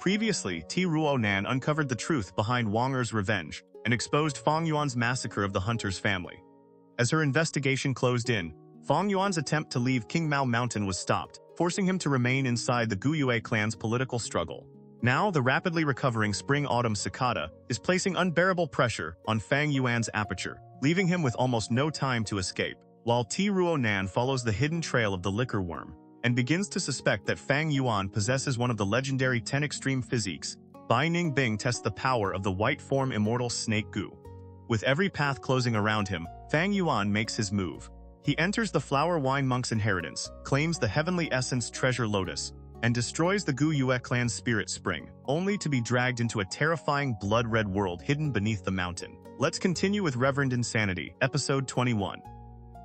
Previously, Ruo Nan uncovered the truth behind Wang Er's revenge and exposed Fang Yuan's massacre of the hunter's family. As her investigation closed in, Fang Yuan's attempt to leave Qing Mao Mountain was stopped, forcing him to remain inside the Gu Yue clan's political struggle. Now, the rapidly recovering Spring Autumn Cicada is placing unbearable pressure on Fang Yuan's aperture, leaving him with almost no time to escape. While Ruo Nan follows the hidden trail of the liquor worm and begins to suspect that Fang Yuan possesses one of the legendary 10 Extreme Physiques, Bai Ningbing tests the power of the white form immortal snake Gu. With every path closing around him, Fang Yuan makes his move. He enters the Flower Wine Monk's inheritance, claims the heavenly essence treasure Lotus, and destroys the Gu Yue clan's spirit spring, only to be dragged into a terrifying blood-red world hidden beneath the mountain. Let's continue with Reverend Insanity, Episode 21.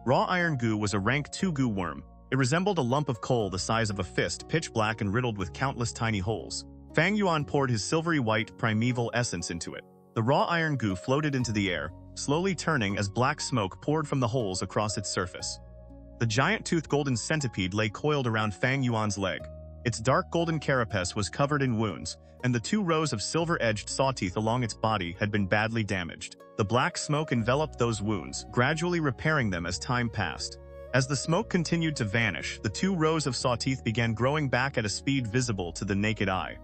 Raw Iron Gu was a rank 2 Gu worm. It resembled a lump of coal the size of a fist, pitch black and riddled with countless tiny holes. Fang Yuan poured his silvery white, primeval essence into it. The raw iron Gu floated into the air, slowly turning as black smoke poured from the holes across its surface. The giant-toothed golden centipede lay coiled around Fang Yuan's leg. Its dark golden carapace was covered in wounds, and the 2 rows of silver-edged sawteeth along its body had been badly damaged. The black smoke enveloped those wounds, gradually repairing them as time passed. As the smoke continued to vanish, the 2 rows of sawteeth began growing back at a speed visible to the naked eye.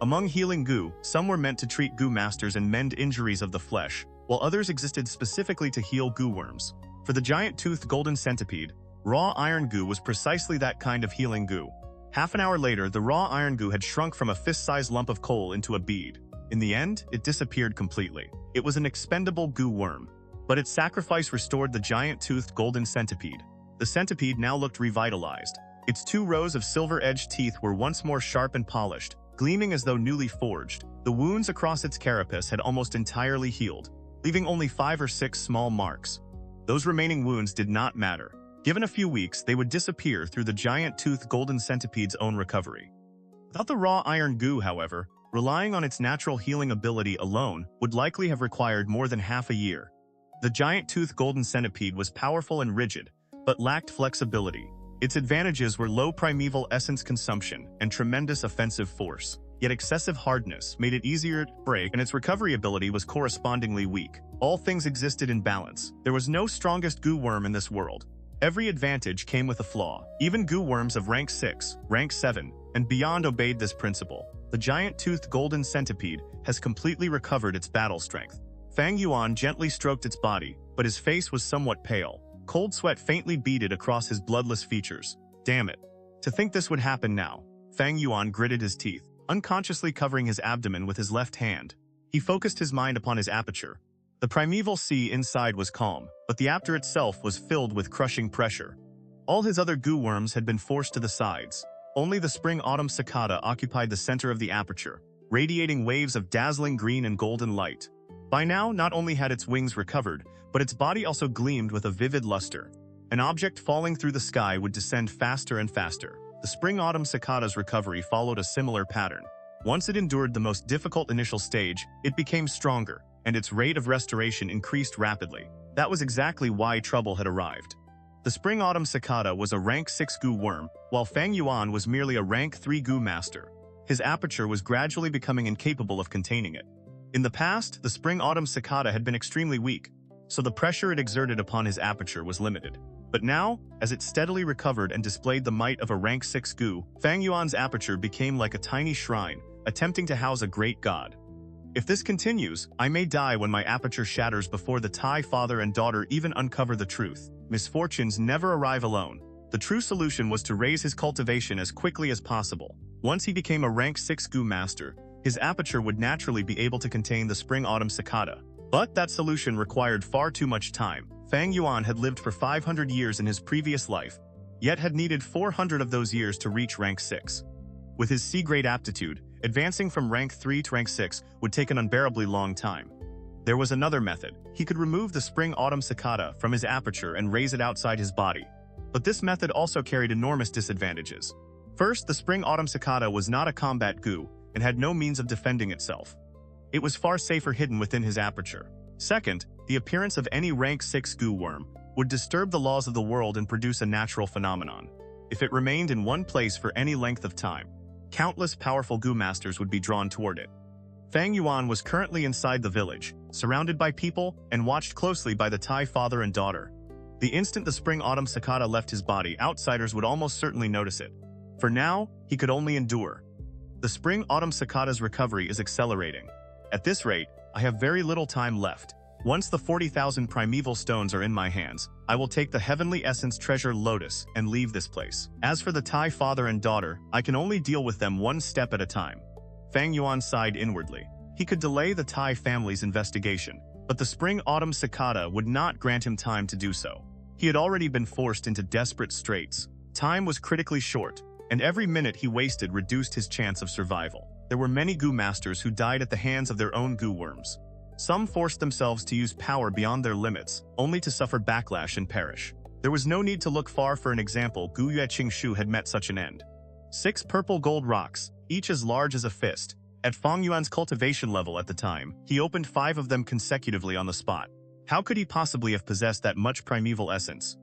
Among healing Gu, some were meant to treat Gu masters and mend injuries of the flesh, while others existed specifically to heal Gu worms. For the giant-toothed golden centipede, raw iron Gu was precisely that kind of healing Gu. Half an hour later, the raw iron Gu had shrunk from a fist-sized lump of coal into a bead. In the end, it disappeared completely. It was an expendable Gu worm, but its sacrifice restored the giant-toothed golden centipede. The centipede now looked revitalized. Its 2 rows of silver-edged teeth were once more sharp and polished, gleaming as though newly forged. The wounds across its carapace had almost entirely healed, leaving only 5 or 6 small marks. Those remaining wounds did not matter. Given a few weeks, they would disappear through the giant-toothed golden centipede's own recovery. Without the raw iron Gu, however, relying on its natural healing ability alone would likely have required more than half a year. The giant-toothed golden centipede was powerful and rigid, but lacked flexibility. Its advantages were low primeval essence consumption and tremendous offensive force. Yet excessive hardness made it easier to break, and its recovery ability was correspondingly weak. All things existed in balance. There was no strongest Gu worm in this world. Every advantage came with a flaw. Even Gu worms of rank 6, rank 7, and beyond obeyed this principle. The giant-toothed golden centipede has completely recovered its battle strength. Fang Yuan gently stroked its body, but his face was somewhat pale. Cold sweat faintly beaded across his bloodless features. Damn it. To think this would happen now. Fang Yuan gritted his teeth, unconsciously covering his abdomen with his left hand. He focused his mind upon his aperture. The primeval sea inside was calm, but the aperture itself was filled with crushing pressure. All his other Gu worms had been forced to the sides. Only the Spring Autumn Cicada occupied the center of the aperture, radiating waves of dazzling green and golden light. By now, not only had its wings recovered, but its body also gleamed with a vivid luster. An object falling through the sky would descend faster and faster. The Spring Autumn Cicada's recovery followed a similar pattern. Once it endured the most difficult initial stage, it became stronger, and its rate of restoration increased rapidly. That was exactly why trouble had arrived. The Spring Autumn Cicada was a rank 6 Gu worm, while Fang Yuan was merely a rank 3 Gu master. His aperture was gradually becoming incapable of containing it. In the past, the Spring Autumn Cicada had been extremely weak, so the pressure it exerted upon his aperture was limited. But now, as it steadily recovered and displayed the might of a rank 6 Gu, Fang Yuan's aperture became like a tiny shrine, attempting to house a great god. If this continues, I may die when my aperture shatters before the Tai father and daughter even uncover the truth. Misfortunes never arrive alone. The true solution was to raise his cultivation as quickly as possible. Once he became a rank 6 Gu master, his aperture would naturally be able to contain the Spring Autumn Cicada. But that solution required far too much time. Fang Yuan had lived for 500 years in his previous life, yet had needed 400 of those years to reach rank 6. With his C-grade aptitude, advancing from rank 3 to rank 6 would take an unbearably long time. There was another method. He could remove the Spring Autumn Cicada from his aperture and raise it outside his body. But this method also carried enormous disadvantages. First, the Spring Autumn Cicada was not a combat Gu and had no means of defending itself. It was far safer hidden within his aperture. Second, the appearance of any rank 6 Gu worm would disturb the laws of the world and produce a natural phenomenon. If it remained in one place for any length of time, countless powerful Gu masters would be drawn toward it. Fang Yuan was currently inside the village, surrounded by people and watched closely by the Tai father and daughter. The instant the Spring Autumn Cicada left his body, outsiders would almost certainly notice it. For now, he could only endure. The Spring Autumn Cicada's recovery is accelerating. At this rate, I have very little time left. Once the 40,000 primeval stones are in my hands, I will take the heavenly essence treasure Lotus and leave this place. As for the Tai father and daughter, I can only deal with them one step at a time. Fang Yuan sighed inwardly. He could delay the Tai family's investigation, but the Spring Autumn Cicada would not grant him time to do so. He had already been forced into desperate straits. Time was critically short, and every minute he wasted reduced his chance of survival. There were many Gu masters who died at the hands of their own Gu worms. Some forced themselves to use power beyond their limits, only to suffer backlash and perish. There was no need to look far for an example. Gu Yue Qingshu had met such an end. 6 purple gold rocks, each as large as a fist. At Fang Yuan's cultivation level at the time, he opened 5 of them consecutively on the spot. How could he possibly have possessed that much primeval essence?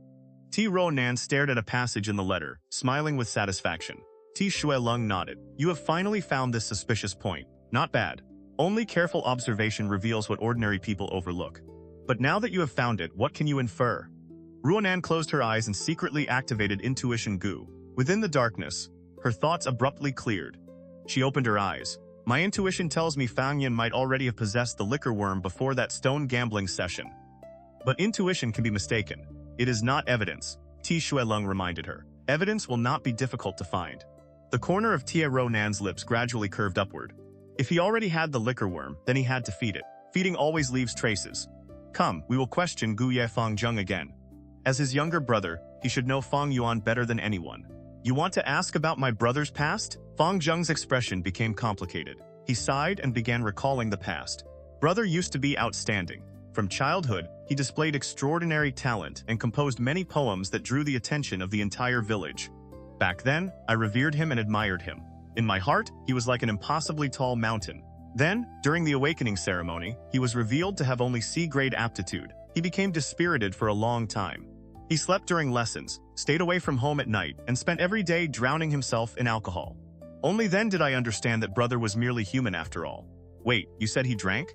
Ruo Nan stared at a passage in the letter, smiling with satisfaction. Shui Lung nodded. You have finally found this suspicious point. Not bad. Only careful observation reveals what ordinary people overlook. But now that you have found it, what can you infer? Ruo Nan closed her eyes and secretly activated Intuition Gu. Within the darkness, her thoughts abruptly cleared. She opened her eyes. My intuition tells me Fang Yuan might already have possessed the liquor worm before that stone gambling session. But intuition can be mistaken. It is not evidence, Shui Lung reminded her. Evidence will not be difficult to find. The corner of Ruo Nan's lips gradually curved upward. If he already had the liquor worm, then he had to feed it. Feeding always leaves traces. Come, we will question Gu Yue Fang Zheng again. As his younger brother, he should know Fang Yuan better than anyone. You want to ask about my brother's past? Fang Zheng's expression became complicated. He sighed and began recalling the past. Brother used to be outstanding. From childhood, he displayed extraordinary talent and composed many poems that drew the attention of the entire village. Back then, I revered him and admired him. In my heart, he was like an impossibly tall mountain. Then, during the awakening ceremony, he was revealed to have only C-grade aptitude. He became dispirited for a long time. He slept during lessons, stayed away from home at night, and spent every day drowning himself in alcohol. Only then did I understand that brother was merely human after all. Wait, you said he drank?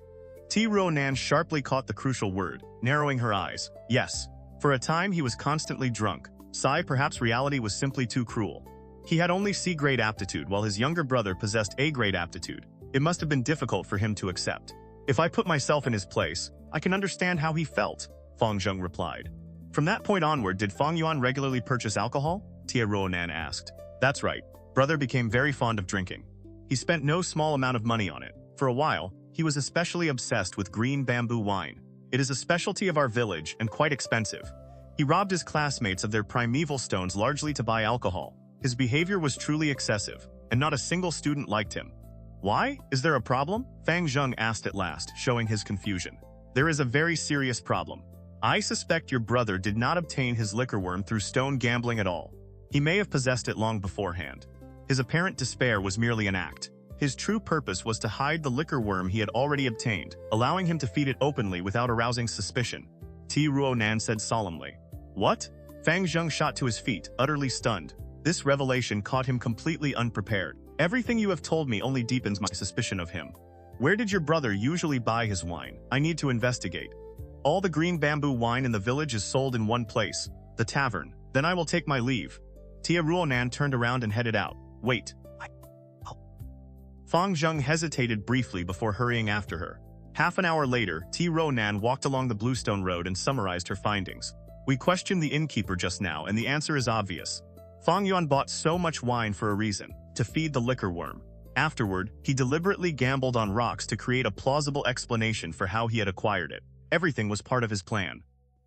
Ruo Nan sharply caught the crucial word, narrowing her eyes. Yes. For a time he was constantly drunk. Perhaps reality was simply too cruel. He had only C-grade aptitude while his younger brother possessed A-grade aptitude. It must have been difficult for him to accept. If I put myself in his place, I can understand how he felt, Fang Zheng replied. From that point onward, did Fang Yuan regularly purchase alcohol? Ruo Nan asked. That's right. Brother became very fond of drinking. He spent no small amount of money on it. For a while, he was especially obsessed with green bamboo wine. It is a specialty of our village and quite expensive. He robbed his classmates of their primeval stones largely to buy alcohol. His behavior was truly excessive, and not a single student liked him. Why? Is there a problem? Fang Zheng asked at last, showing his confusion. There is a very serious problem. I suspect your brother did not obtain his liquor worm through stone gambling at all. He may have possessed it long beforehand. His apparent despair was merely an act. His true purpose was to hide the liquor worm he had already obtained, allowing him to feed it openly without arousing suspicion. Ruo Nan said solemnly. What? Fang Zheng shot to his feet, utterly stunned. This revelation caught him completely unprepared. Everything you have told me only deepens my suspicion of him. Where did your brother usually buy his wine? I need to investigate. All the green bamboo wine in the village is sold in one place, the tavern. Then I will take my leave. Ruo Nan turned around and headed out. Wait. Fang Zheng hesitated briefly before hurrying after her. Half an hour later, Ruo Nan walked along the Bluestone Road and summarized her findings. We questioned the innkeeper just now, and the answer is obvious. Fang Yuan bought so much wine for a reason, to feed the liquor worm. Afterward, he deliberately gambled on rocks to create a plausible explanation for how he had acquired it. Everything was part of his plan.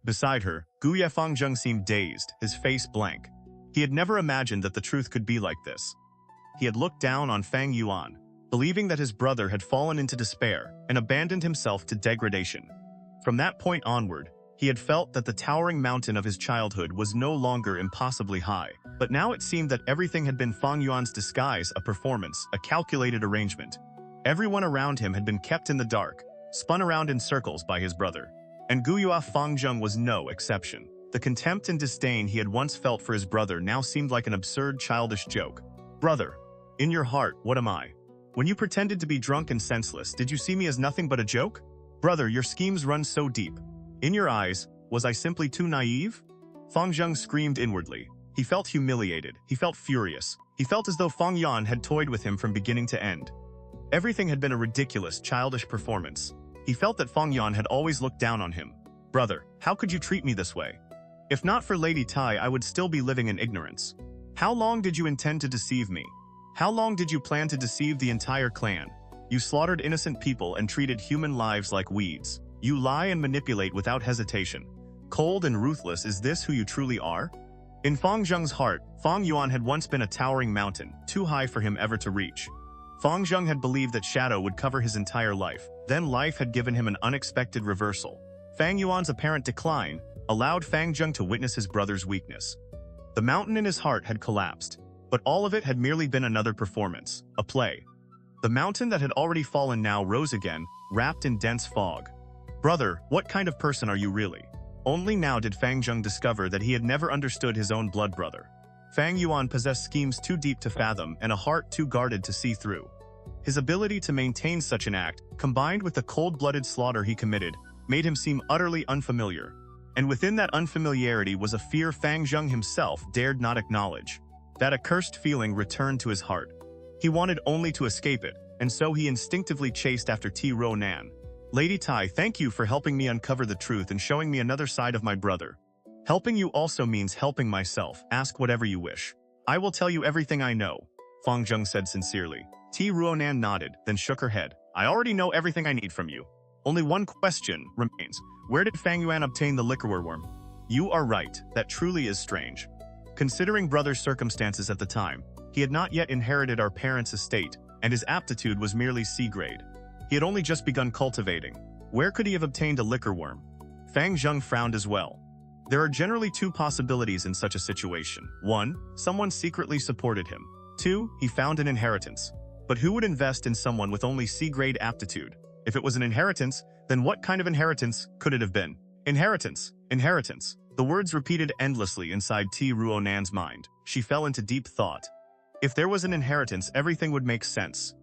Beside her, Gu Yue Fang Zheng seemed dazed, his face blank. He had never imagined that the truth could be like this. He had looked down on Fang Yuan, believing that his brother had fallen into despair and abandoned himself to degradation. From that point onward, he had felt that the towering mountain of his childhood was no longer impossibly high. But now it seemed that everything had been Fang Yuan's disguise, a performance, a calculated arrangement. Everyone around him had been kept in the dark, spun around in circles by his brother. And Gu Yue Fang Zheng was no exception. The contempt and disdain he had once felt for his brother now seemed like an absurd childish joke. Brother. In your heart, what am I? When you pretended to be drunk and senseless, did you see me as nothing but a joke? Brother, your schemes run so deep. In your eyes, was I simply too naive? Fang Zheng screamed inwardly. He felt humiliated. He felt furious. He felt as though Fang Yuan had toyed with him from beginning to end. Everything had been a ridiculous, childish performance. He felt that Fang Yuan had always looked down on him. Brother, how could you treat me this way? If not for Lady Tai, I would still be living in ignorance. How long did you intend to deceive me? How long did you plan to deceive the entire clan? You slaughtered innocent people and treated human lives like weeds. You lie and manipulate without hesitation. Cold and ruthless, is this who you truly are? In Fang Zheng's heart, Fang Yuan had once been a towering mountain, too high for him ever to reach. Fang Zheng had believed that shadow would cover his entire life. Then life had given him an unexpected reversal. Fang Yuan's apparent decline allowed Fang Zheng to witness his brother's weakness. The mountain in his heart had collapsed, but all of it had merely been another performance, a play. The mountain that had already fallen now rose again, wrapped in dense fog. Brother, what kind of person are you really? Only now did Fang Zheng discover that he had never understood his own blood brother. Fang Yuan possessed schemes too deep to fathom and a heart too guarded to see through. His ability to maintain such an act, combined with the cold-blooded slaughter he committed, made him seem utterly unfamiliar. And within that unfamiliarity was a fear Fang Zheng himself dared not acknowledge. That accursed feeling returned to his heart. He wanted only to escape it, and so he instinctively chased after Ruo Nan. Lady Tai, thank you for helping me uncover the truth and showing me another side of my brother. Helping you also means helping myself. Ask whatever you wish. I will tell you everything I know, Fang Zheng said sincerely. Ruo Nan nodded, then shook her head. I already know everything I need from you. Only one question remains. Where did Fang Yuan obtain the liquor worm? You are right, that truly is strange. Considering brother's circumstances at the time, he had not yet inherited our parents' estate, and his aptitude was merely C-grade. He had only just begun cultivating. Where could he have obtained a liquor worm? Fang Zheng frowned as well. There are generally two possibilities in such a situation. 1. Someone secretly supported him. 2. He found an inheritance. But who would invest in someone with only C-grade aptitude? If it was an inheritance, then what kind of inheritance could it have been? Inheritance, inheritance. The words repeated endlessly inside Ruo Nan's mind. She fell into deep thought. If there was an inheritance, everything would make sense.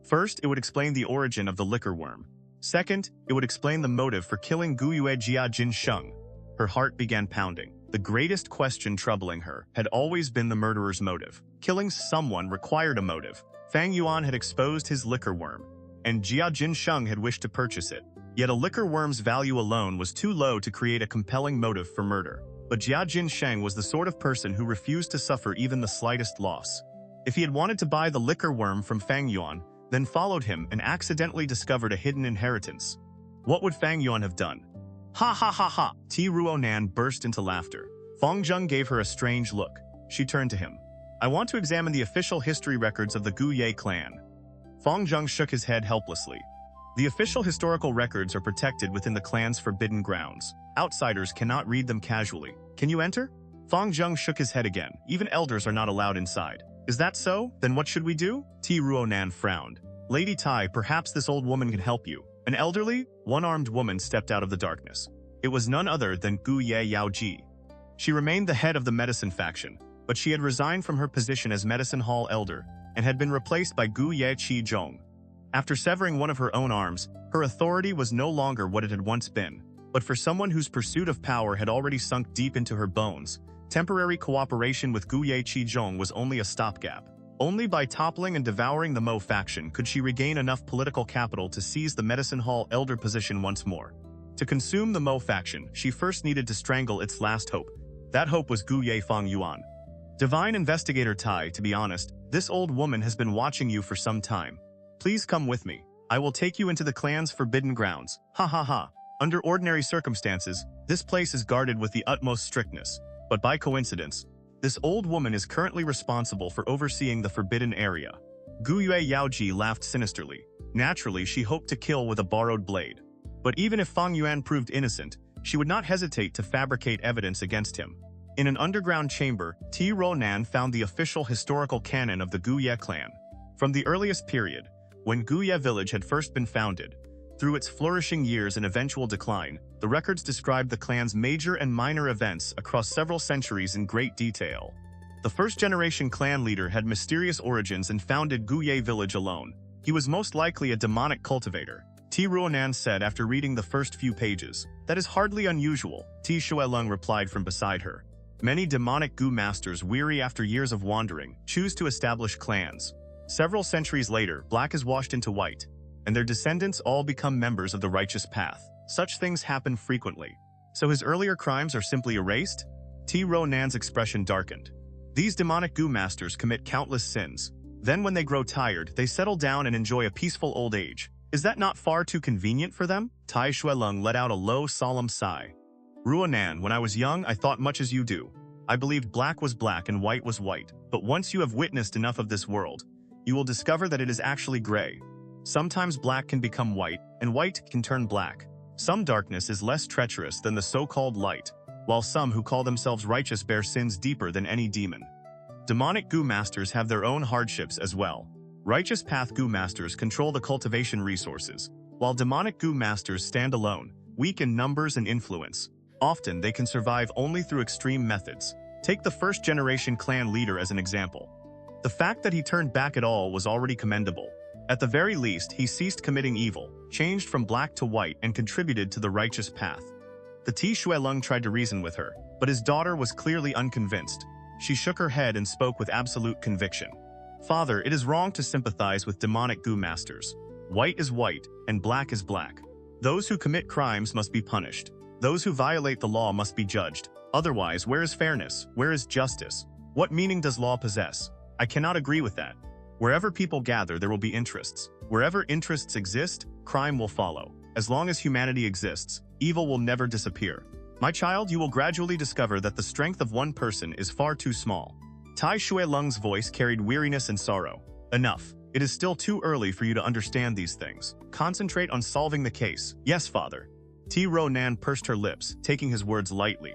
First, it would explain the origin of the liquor worm. Second, it would explain the motive for killing Gu Yue Jia Jin Sheng. Her heart began pounding. The greatest question troubling her had always been the murderer's motive. Killing someone required a motive. Fang Yuan had exposed his liquor worm, and Jia Jin Sheng had wished to purchase it. Yet a liquor worm's value alone was too low to create a compelling motive for murder. But Jia Jin Sheng was the sort of person who refused to suffer even the slightest loss. If he had wanted to buy the liquor worm from Fang Yuan, then followed him and accidentally discovered a hidden inheritance, what would Fang Yuan have done? Ha ha ha ha! Ruo Nan burst into laughter. Fang Zheng gave her a strange look. She turned to him. I want to examine the official history records of the Gu Yue clan. Fang Zheng shook his head helplessly. The official historical records are protected within the clan's forbidden grounds. Outsiders cannot read them casually. Can you enter? Fang Zheng shook his head again. Even elders are not allowed inside. Is that so? Then what should we do? Ruo Nan frowned. Lady Tai, perhaps this old woman can help you. An elderly, one-armed woman stepped out of the darkness. It was none other than Gu Yue Yaoji. She remained the head of the medicine faction, but she had resigned from her position as medicine hall elder and had been replaced by Gu Ye Qi Zhong. After severing one of her own arms, her authority was no longer what it had once been. But for someone whose pursuit of power had already sunk deep into her bones, temporary cooperation with Gu Ye Qi Zhong was only a stopgap. Only by toppling and devouring the Mo faction could she regain enough political capital to seize the medicine hall elder position once more. To consume the Mo faction, she first needed to strangle its last hope. That hope was Gu Yue Fang Yuan. Divine Investigator Tai, to be honest, this old woman has been watching you for some time. Please come with me. I will take you into the clan's forbidden grounds. Ha ha ha. Under ordinary circumstances, this place is guarded with the utmost strictness. But by coincidence, this old woman is currently responsible for overseeing the forbidden area. Gu Yue Yaoji laughed sinisterly. Naturally, she hoped to kill with a borrowed blade. But even if Fang Yuan proved innocent, she would not hesitate to fabricate evidence against him. In an underground chamber, Ruo Nan found the official historical canon of the Gu Yue clan. From the earliest period, when Gu Yue village had first been founded, through its flourishing years and eventual decline, the records describe the clan's major and minor events across several centuries in great detail. The first-generation clan leader had mysterious origins and founded Gu Yue village alone. He was most likely a demonic cultivator, Ruo Nan said after reading the first few pages. That is hardly unusual, Shueleng replied from beside her. Many demonic Gu masters, weary after years of wandering, choose to establish clans. Several centuries later, black is washed into white, and their descendants all become members of the righteous path. Such things happen frequently. So his earlier crimes are simply erased? Ruo Nan's expression darkened. These demonic Gu masters commit countless sins. Then when they grow tired, they settle down and enjoy a peaceful old age. Is that not far too convenient for them? Shueleng let out a low, solemn sigh. Ruo Nan, when I was young, I thought much as you do. I believed black was black and white was white. But once you have witnessed enough of this world, you will discover that it is actually gray. Sometimes black can become white, and white can turn black. Some darkness is less treacherous than the so-called light, while some who call themselves righteous bear sins deeper than any demon. Demonic Gu masters have their own hardships as well. Righteous path Gu masters control the cultivation resources, while demonic Gu masters stand alone, weak in numbers and influence. Often they can survive only through extreme methods. Take the first-generation clan leader as an example. The fact that he turned back at all was already commendable. At the very least, he ceased committing evil, changed from black to white, and contributed to the righteous path. The Shueleng tried to reason with her, but his daughter was clearly unconvinced. She shook her head and spoke with absolute conviction. Father, it is wrong to sympathize with demonic Gu masters. White is white, and black is black. Those who commit crimes must be punished. Those who violate the law must be judged. Otherwise, where is fairness? Where is justice? What meaning does law possess? I cannot agree with that. Wherever people gather, there will be interests. Wherever interests exist, crime will follow. As long as humanity exists, evil will never disappear. My child, you will gradually discover that the strength of one person is far too small. Shueleng's voice carried weariness and sorrow. Enough. It is still too early for you to understand these things. Concentrate on solving the case. Yes, father. Ruo Nan pursed her lips, taking his words lightly.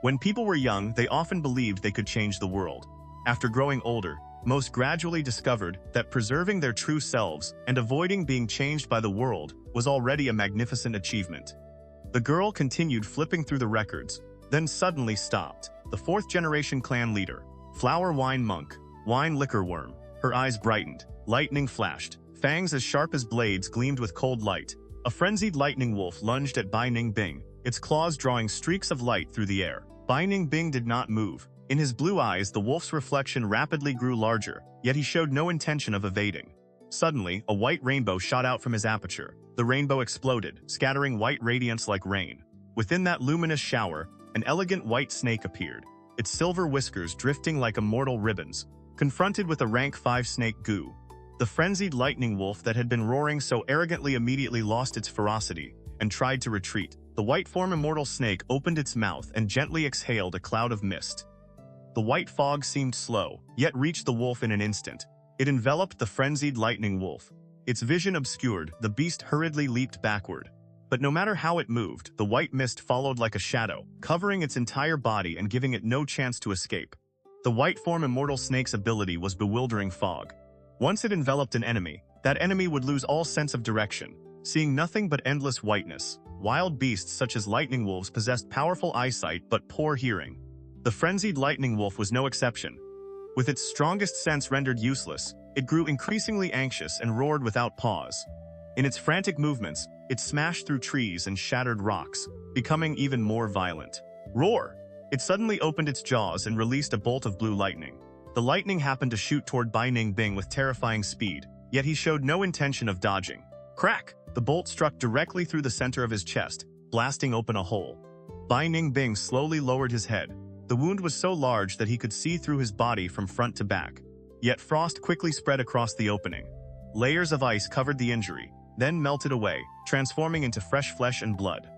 When people were young, they often believed they could change the world. After growing older, most gradually discovered that preserving their true selves and avoiding being changed by the world was already a magnificent achievement. The girl continued flipping through the records, then suddenly stopped. The fourth-generation clan leader, Flower Wine Monk, Wine Liquor Worm. Her eyes brightened, lightning flashed, fangs as sharp as blades gleamed with cold light. A frenzied lightning wolf lunged at Bai Ningbing, its claws drawing streaks of light through the air. Bai Ningbing did not move. In his blue eyes, the wolf's reflection rapidly grew larger, yet he showed no intention of evading. Suddenly, a white rainbow shot out from his aperture. The rainbow exploded, scattering white radiance like rain. Within that luminous shower, an elegant white snake appeared, its silver whiskers drifting like immortal ribbons. Confronted with a rank 5 snake Gu, the frenzied lightning wolf that had been roaring so arrogantly immediately lost its ferocity and tried to retreat. The white form immortal snake opened its mouth and gently exhaled a cloud of mist. The white fog seemed slow, yet reached the wolf in an instant. It enveloped the frenzied lightning wolf. Its vision obscured, the beast hurriedly leaped backward. But no matter how it moved, the white mist followed like a shadow, covering its entire body and giving it no chance to escape. The white form immortal snake's ability was bewildering fog. Once it enveloped an enemy, that enemy would lose all sense of direction, seeing nothing but endless whiteness. Wild beasts such as lightning wolves possessed powerful eyesight but poor hearing. The frenzied lightning wolf was no exception. With its strongest sense rendered useless, it grew increasingly anxious and roared without pause. In its frantic movements, it smashed through trees and shattered rocks, becoming even more violent. Roar! It suddenly opened its jaws and released a bolt of blue lightning. The lightning happened to shoot toward Bai Ningbing with terrifying speed, yet he showed no intention of dodging. Crack! The bolt struck directly through the center of his chest, blasting open a hole. Bai Ningbing slowly lowered his head. The wound was so large that he could see through his body from front to back. Yet frost quickly spread across the opening. Layers of ice covered the injury, then melted away, transforming into fresh flesh and blood.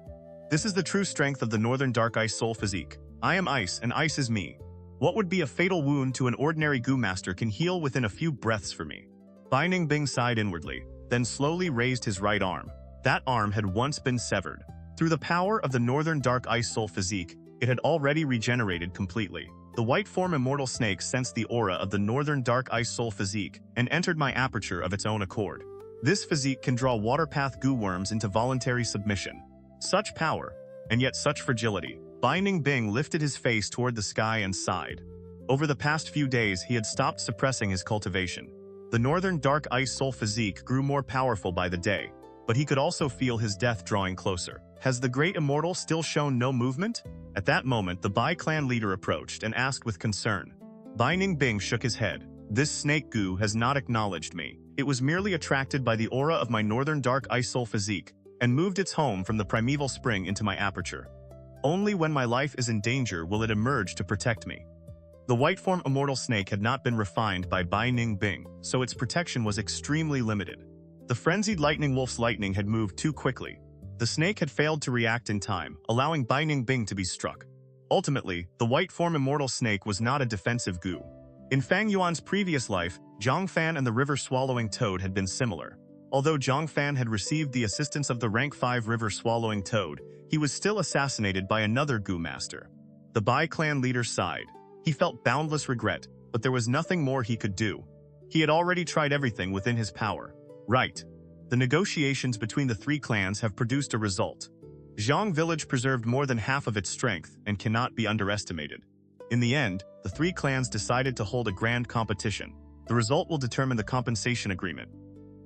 This is the true strength of the Northern Dark Ice Soul Physique. I am ice, and ice is me. What would be a fatal wound to an ordinary Gu master can heal within a few breaths for me. Bai Ningbing sighed inwardly, then slowly raised his right arm. That arm had once been severed. Through the power of the Northern Dark Ice Soul Physique, it had already regenerated completely. The white form immortal snake sensed the aura of the Northern Dark Ice Soul Physique and entered my aperture of its own accord. This physique can draw waterpath Gu worms into voluntary submission. Such power, and yet such fragility. Bai Ningbing lifted his face toward the sky and sighed. Over the past few days, he had stopped suppressing his cultivation. The northern dark ice soul physique grew more powerful by the day, but he could also feel his death drawing closer. Has the great immortal still shown no movement? At that moment, the Bai clan leader approached and asked with concern. Bai Ningbing shook his head. This snake Gu has not acknowledged me. It was merely attracted by the aura of my northern dark ice soul physique and moved its home from the primeval spring into my aperture. Only when my life is in danger will it emerge to protect me. The white form immortal snake had not been refined by Bai Ningbing, so its protection was extremely limited. The frenzied lightning wolf's lightning had moved too quickly. The snake had failed to react in time, allowing Bai Ningbing to be struck. Ultimately, the white form immortal snake was not a defensive Gu. In Fang Yuan's previous life, Zhang Fan and the river-swallowing toad had been similar. Although Zhang Fan had received the assistance of the rank 5 river-swallowing toad, he was still assassinated by another Gu master. The Bai clan leader sighed. He felt boundless regret, but there was nothing more he could do. He had already tried everything within his power. Right. The negotiations between the three clans have produced a result. Zhang village preserved more than half of its strength and cannot be underestimated. In the end, the three clans decided to hold a grand competition. The result will determine the compensation agreement.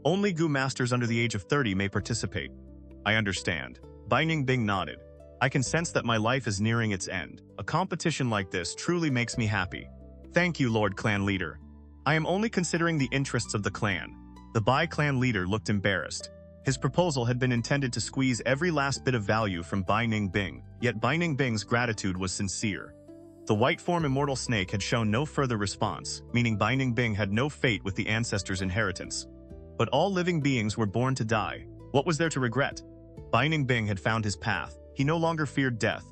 Only Gu masters under the age of 30 may participate. I understand. Bai Ningbing nodded. I can sense that my life is nearing its end. A competition like this truly makes me happy. Thank you, Lord Clan Leader. I am only considering the interests of the clan. The Bai clan leader looked embarrassed. His proposal had been intended to squeeze every last bit of value from Bai Ningbing, yet Bai Ningbing's gratitude was sincere. The white form immortal snake had shown no further response, meaning Bai Ningbing had no fate with the ancestor's inheritance. But all living beings were born to die. What was there to regret? Bai Ningbing had found his path. He no longer feared death.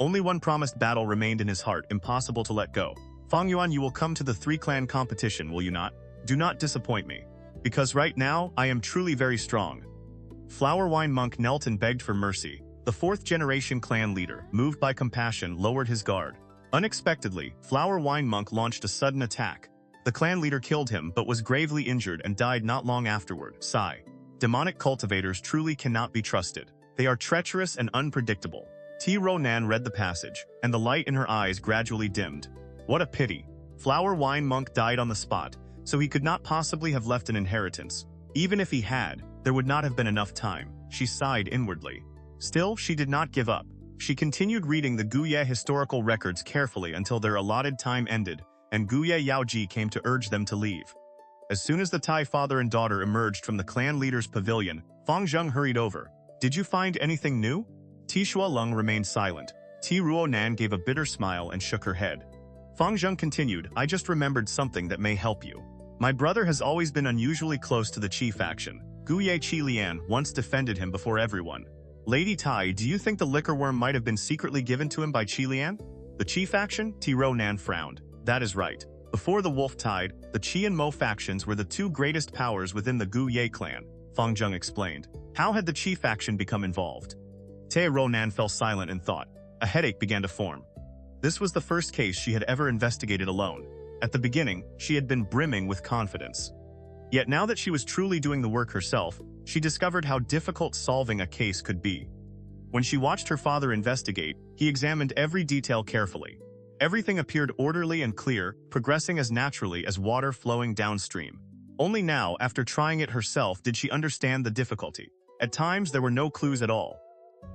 Only one promised battle remained in his heart, impossible to let go. Fang Yuan, you will come to the three-clan competition, will you not? Do not disappoint me. Because right now, I am truly very strong. Flower Wine Monk knelt and begged for mercy. The fourth-generation clan leader, moved by compassion, lowered his guard. Unexpectedly, Flower Wine Monk launched a sudden attack. The clan leader killed him but was gravely injured and died not long afterward. Sigh. Demonic cultivators truly cannot be trusted. They are treacherous and unpredictable. Ruo Nan read the passage, and the light in her eyes gradually dimmed. What a pity. Flower Wine Monk died on the spot, so he could not possibly have left an inheritance. Even if he had, there would not have been enough time. She sighed inwardly. Still, she did not give up. She continued reading the Gu Yue historical records carefully until their allotted time ended, and Gu Yue Yaoji came to urge them to leave. As soon as the Tai father and daughter emerged from the clan leader's pavilion, Fang Zheng hurried over. Did you find anything new? Shua Lung remained silent. Ruo Nan gave a bitter smile and shook her head. Fang Zheng continued, I just remembered something that may help you. My brother has always been unusually close to the Qi faction. Gu Ye Qi Lian once defended him before everyone. Lady Tai, do you think the liquor worm might have been secretly given to him by Qi Lian? The Qi faction? Ruo Nan frowned. That is right. Before the Wolf Tide, the Qi and Mo factions were the two greatest powers within the Gu Ye clan, Fang Zheng explained. How had the Qi faction become involved? Ruo Nan fell silent in thought. A headache began to form. This was the first case she had ever investigated alone. At the beginning, she had been brimming with confidence. Yet now that she was truly doing the work herself, she discovered how difficult solving a case could be. When she watched her father investigate, he examined every detail carefully. Everything appeared orderly and clear, progressing as naturally as water flowing downstream. Only now, after trying it herself, did she understand the difficulty. At times, there were no clues at all.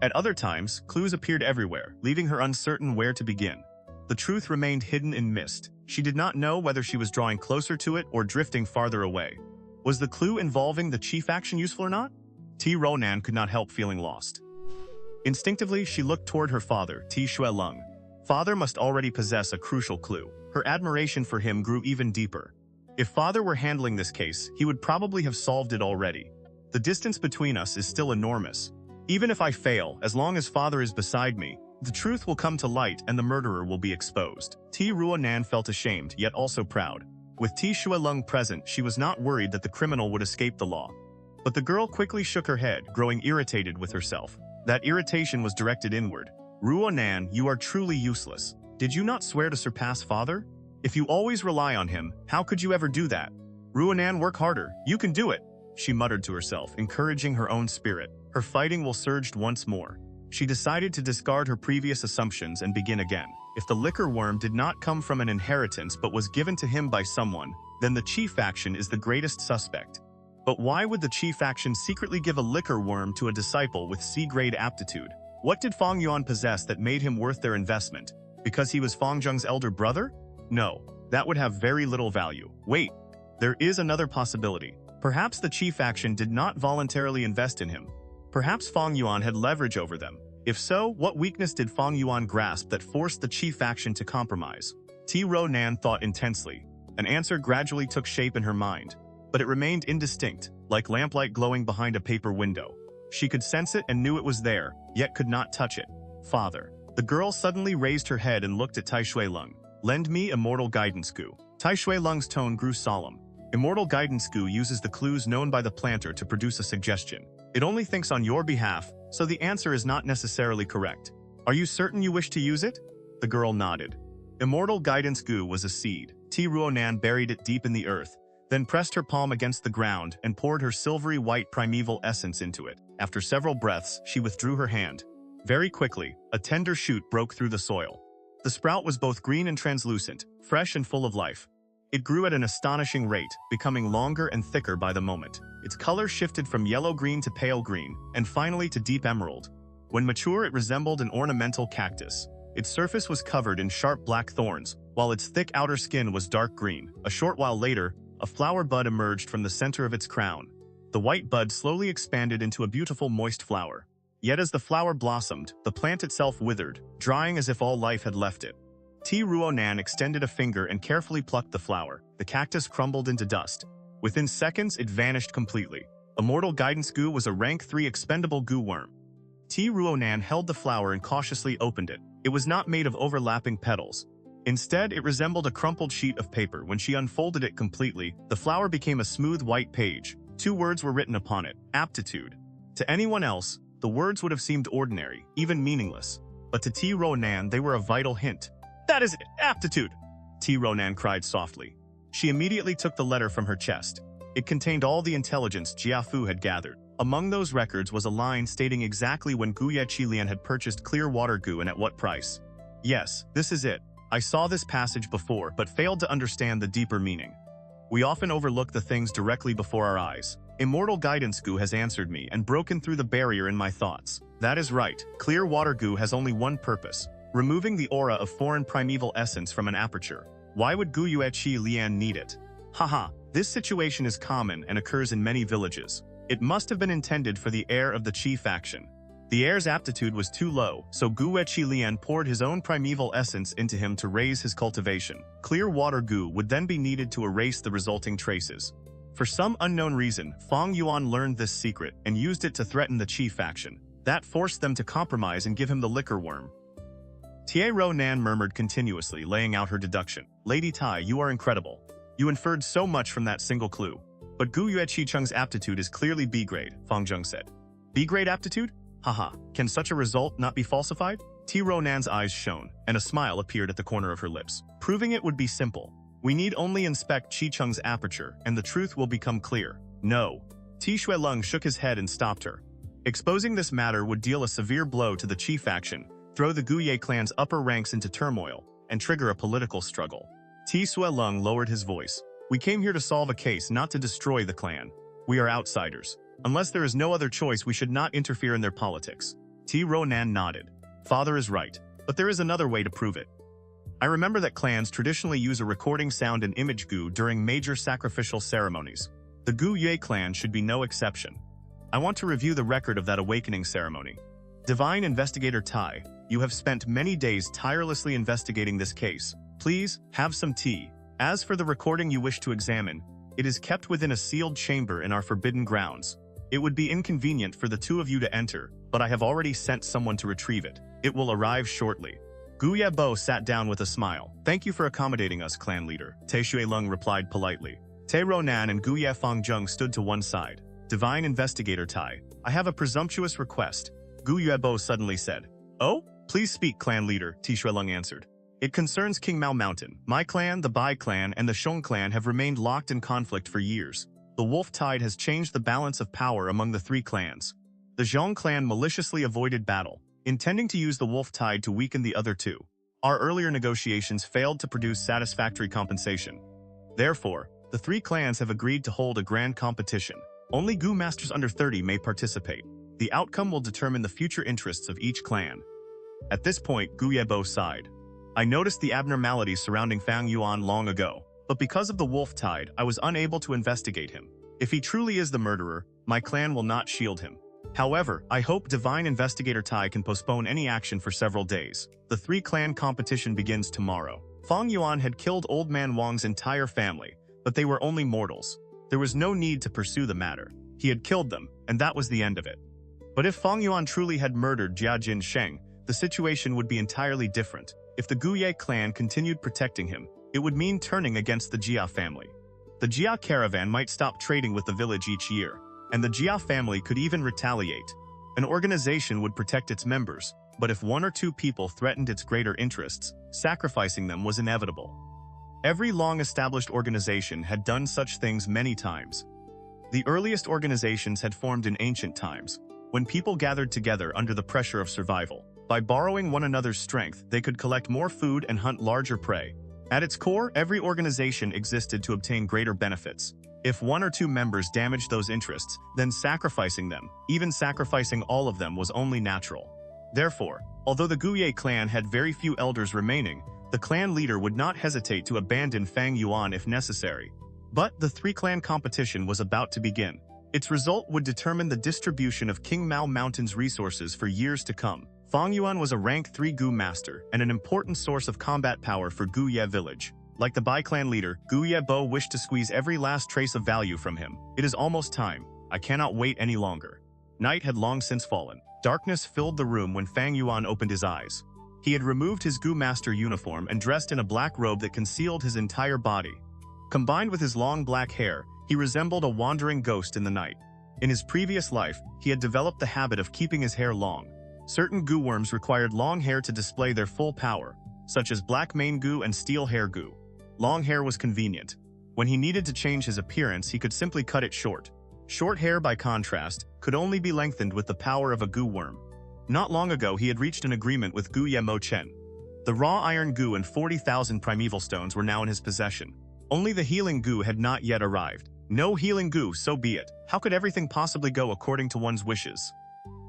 At other times, clues appeared everywhere, leaving her uncertain where to begin. The truth remained hidden in mist. She did not know whether she was drawing closer to it or drifting farther away. Was the clue involving the Qi faction useful or not? Ruo Nan could not help feeling lost. Instinctively, she looked toward her father, Shua Lung. Father must already possess a crucial clue. Her admiration for him grew even deeper. If father were handling this case, he would probably have solved it already. The distance between us is still enormous. Even if I fail, as long as father is beside me, the truth will come to light and the murderer will be exposed. Ruo Nan felt ashamed, yet also proud. With Shua Lung present, she was not worried that the criminal would escape the law. But the girl quickly shook her head, growing irritated with herself. That irritation was directed inward. Ruo Nan, you are truly useless. Did you not swear to surpass father? If you always rely on him, how could you ever do that? Ruo Nan, work harder. You can do it, she muttered to herself, encouraging her own spirit. Her fighting will surged once more. She decided to discard her previous assumptions and begin again. If the liquor worm did not come from an inheritance but was given to him by someone, then the Qi faction is the greatest suspect. But why would the Qi faction secretly give a liquor worm to a disciple with C-grade aptitude? What did Fang Yuan possess that made him worth their investment? Because he was Fang Zheng's elder brother? No, that would have very little value. Wait, there is another possibility. Perhaps the Qi faction did not voluntarily invest in him. Perhaps Fang Yuan had leverage over them. If so, what weakness did Fang Yuan grasp that forced the Qi faction to compromise? Ruo Nan thought intensely. An answer gradually took shape in her mind, but it remained indistinct, like lamplight glowing behind a paper window. She could sense it and knew it was there, yet could not touch it. Father. The girl suddenly raised her head and looked at Tai Shui-lung. Lend me immortal guidance, Gu. Tai Shui-lung's tone grew solemn. Immortal guidance Gu uses the clues known by the planter to produce a suggestion. It only thinks on your behalf, so the answer is not necessarily correct. Are you certain you wish to use it? The girl nodded. Immortal guidance Gu was a seed. Ruo Nan buried it deep in the earth, then pressed her palm against the ground and poured her silvery white primeval essence into it. After several breaths, she withdrew her hand. Very quickly, a tender shoot broke through the soil. The sprout was both green and translucent, fresh and full of life. It grew at an astonishing rate, becoming longer and thicker by the moment. Its color shifted from yellow-green to pale green, and finally to deep emerald. When mature, it resembled an ornamental cactus. Its surface was covered in sharp black thorns, while its thick outer skin was dark green. A short while later, a flower bud emerged from the center of its crown. The white bud slowly expanded into a beautiful moist flower. Yet as the flower blossomed, the plant itself withered, drying as if all life had left it. Ruo Nan extended a finger and carefully plucked the flower. The cactus crumbled into dust. Within seconds, it vanished completely. Immortal Guidance Gu was a rank 3 expendable Gu worm. Ruo Nan held the flower and cautiously opened it. It was not made of overlapping petals. Instead, it resembled a crumpled sheet of paper. When she unfolded it completely, the flower became a smooth white page. 2 words were written upon it: aptitude. To anyone else, the words would have seemed ordinary, even meaningless. But to Ruo Nan, they were a vital hint. That is it, aptitude! Ruo Nan cried softly. She immediately took the letter from her chest. It contained all the intelligence Jiafu had gathered. Among those records was a line stating exactly when Gu Yue had purchased clear water Gu and at what price. Yes, this is it. I saw this passage before, but failed to understand the deeper meaning. We often overlook the things directly before our eyes. Immortal Guidance Gu has answered me and broken through the barrier in my thoughts. That is right. Clear water Gu has only one purpose: removing the aura of foreign primeval essence from an aperture. Why would Gu Yue need it? Haha, this situation is common and occurs in many villages. It must have been intended for the heir of the Qi faction. The heir's aptitude was too low, so Gu Yue poured his own primeval essence into him to raise his cultivation. Clear water Gu would then be needed to erase the resulting traces. For some unknown reason, Fang Yuan learned this secret and used it to threaten the Qi faction. That forced them to compromise and give him the liquor worm. Ruo Nan murmured continuously, laying out her deduction. Lady Tai, you are incredible. You inferred so much from that single clue. But Gu Yue's aptitude is clearly B-grade, Fang Zheng said. B-grade aptitude? Haha, can such a result not be falsified? Ruo Nan's eyes shone, and a smile appeared at the corner of her lips. Proving it would be simple. We need only inspect Qicheng's aperture, and the truth will become clear. No. Shui-lung shook his head and stopped her. Exposing this matter would deal a severe blow to the Qi faction, throw the Gu Yue clan's upper ranks into turmoil, and trigger a political struggle. Shui-lung lowered his voice. We came here to solve a case, not to destroy the clan. We are outsiders. Unless there is no other choice, we should not interfere in their politics. Ruo Nan nodded. Father is right, but there is another way to prove it. I remember that clans traditionally use a recording sound and image Gu during major sacrificial ceremonies. The Gu Yue clan should be no exception. I want to review the record of that awakening ceremony. Divine Investigator Tai, you have spent many days tirelessly investigating this case. Please, have some tea. As for the recording you wish to examine, it is kept within a sealed chamber in our forbidden grounds. It would be inconvenient for the 2 of you to enter, but I have already sent someone to retrieve it. It will arrive shortly. Yue Bo sat down with a smile. Thank you for accommodating us, clan leader. Shui-lung replied politely. Ruo Nan and Gu Yue Fangzheng stood to one side. Divine Investigator Tai, I have a presumptuous request, Yue Bo suddenly said. Oh? Please speak, clan leader, Shui-lung answered. It concerns Qing Mao Mountain. My clan, the Bai clan, and the Xiong clan have remained locked in conflict for years. The wolf tide has changed the balance of power among the 3 clans. The Xiong clan maliciously avoided battle, intending to use the wolf tide to weaken the other 2. Our earlier negotiations failed to produce satisfactory compensation. Therefore, the three clans have agreed to hold a grand competition. Only Gu masters under 30 may participate. The outcome will determine the future interests of each clan. At this point, Yue Bo sighed. I noticed the abnormalities surrounding Fang Yuan long ago, but because of the wolf tide, I was unable to investigate him. If he truly is the murderer, my clan will not shield him. However, I hope Divine Investigator Tai can postpone any action for several days. The three-clan competition begins tomorrow. Fang Yuan had killed Old Man Wang's entire family, but they were only mortals. There was no need to pursue the matter. He had killed them, and that was the end of it. But if Fang Yuan truly had murdered Jia Jin Sheng, the situation would be entirely different. If the Gu Yue clan continued protecting him, it would mean turning against the Jia family. The Jia caravan might stop trading with the village each year, and the Jia family could even retaliate. An organization would protect its members, but if one or two people threatened its greater interests, sacrificing them was inevitable. Every long-established organization had done such things many times. The earliest organizations had formed in ancient times, when people gathered together under the pressure of survival. By borrowing one another's strength, they could collect more food and hunt larger prey. At its core, every organization existed to obtain greater benefits. If one or two members damaged those interests, then sacrificing them, even sacrificing all of them, was only natural. Therefore, although the Gu Yue clan had very few elders remaining, the clan leader would not hesitate to abandon Fang Yuan if necessary. But the three-clan competition was about to begin. Its result would determine the distribution of Qing Mao Mountain's resources for years to come. Fang Yuan was a rank 3 Gu master and an important source of combat power for Gu Yue village. Like the Bai clan leader, Gu Yue Bo wished to squeeze every last trace of value from him. It is almost time. I cannot wait any longer. Night had long since fallen. Darkness filled the room when Fang Yuan opened his eyes. He had removed his Gu master uniform and dressed in a black robe that concealed his entire body. Combined with his long black hair, he resembled a wandering ghost in the night. In his previous life, he had developed the habit of keeping his hair long. Certain Gu worms required long hair to display their full power, such as black mane Gu and steel hair Gu. Long hair was convenient. When he needed to change his appearance, he could simply cut it short. Short hair, by contrast, could only be lengthened with the power of a Gu worm. Not long ago, he had reached an agreement with Gu Ye Mo Chen. The raw iron Gu and 40,000 primeval stones were now in his possession. Only the healing Gu had not yet arrived. No healing Gu, so be it. How could everything possibly go according to one's wishes?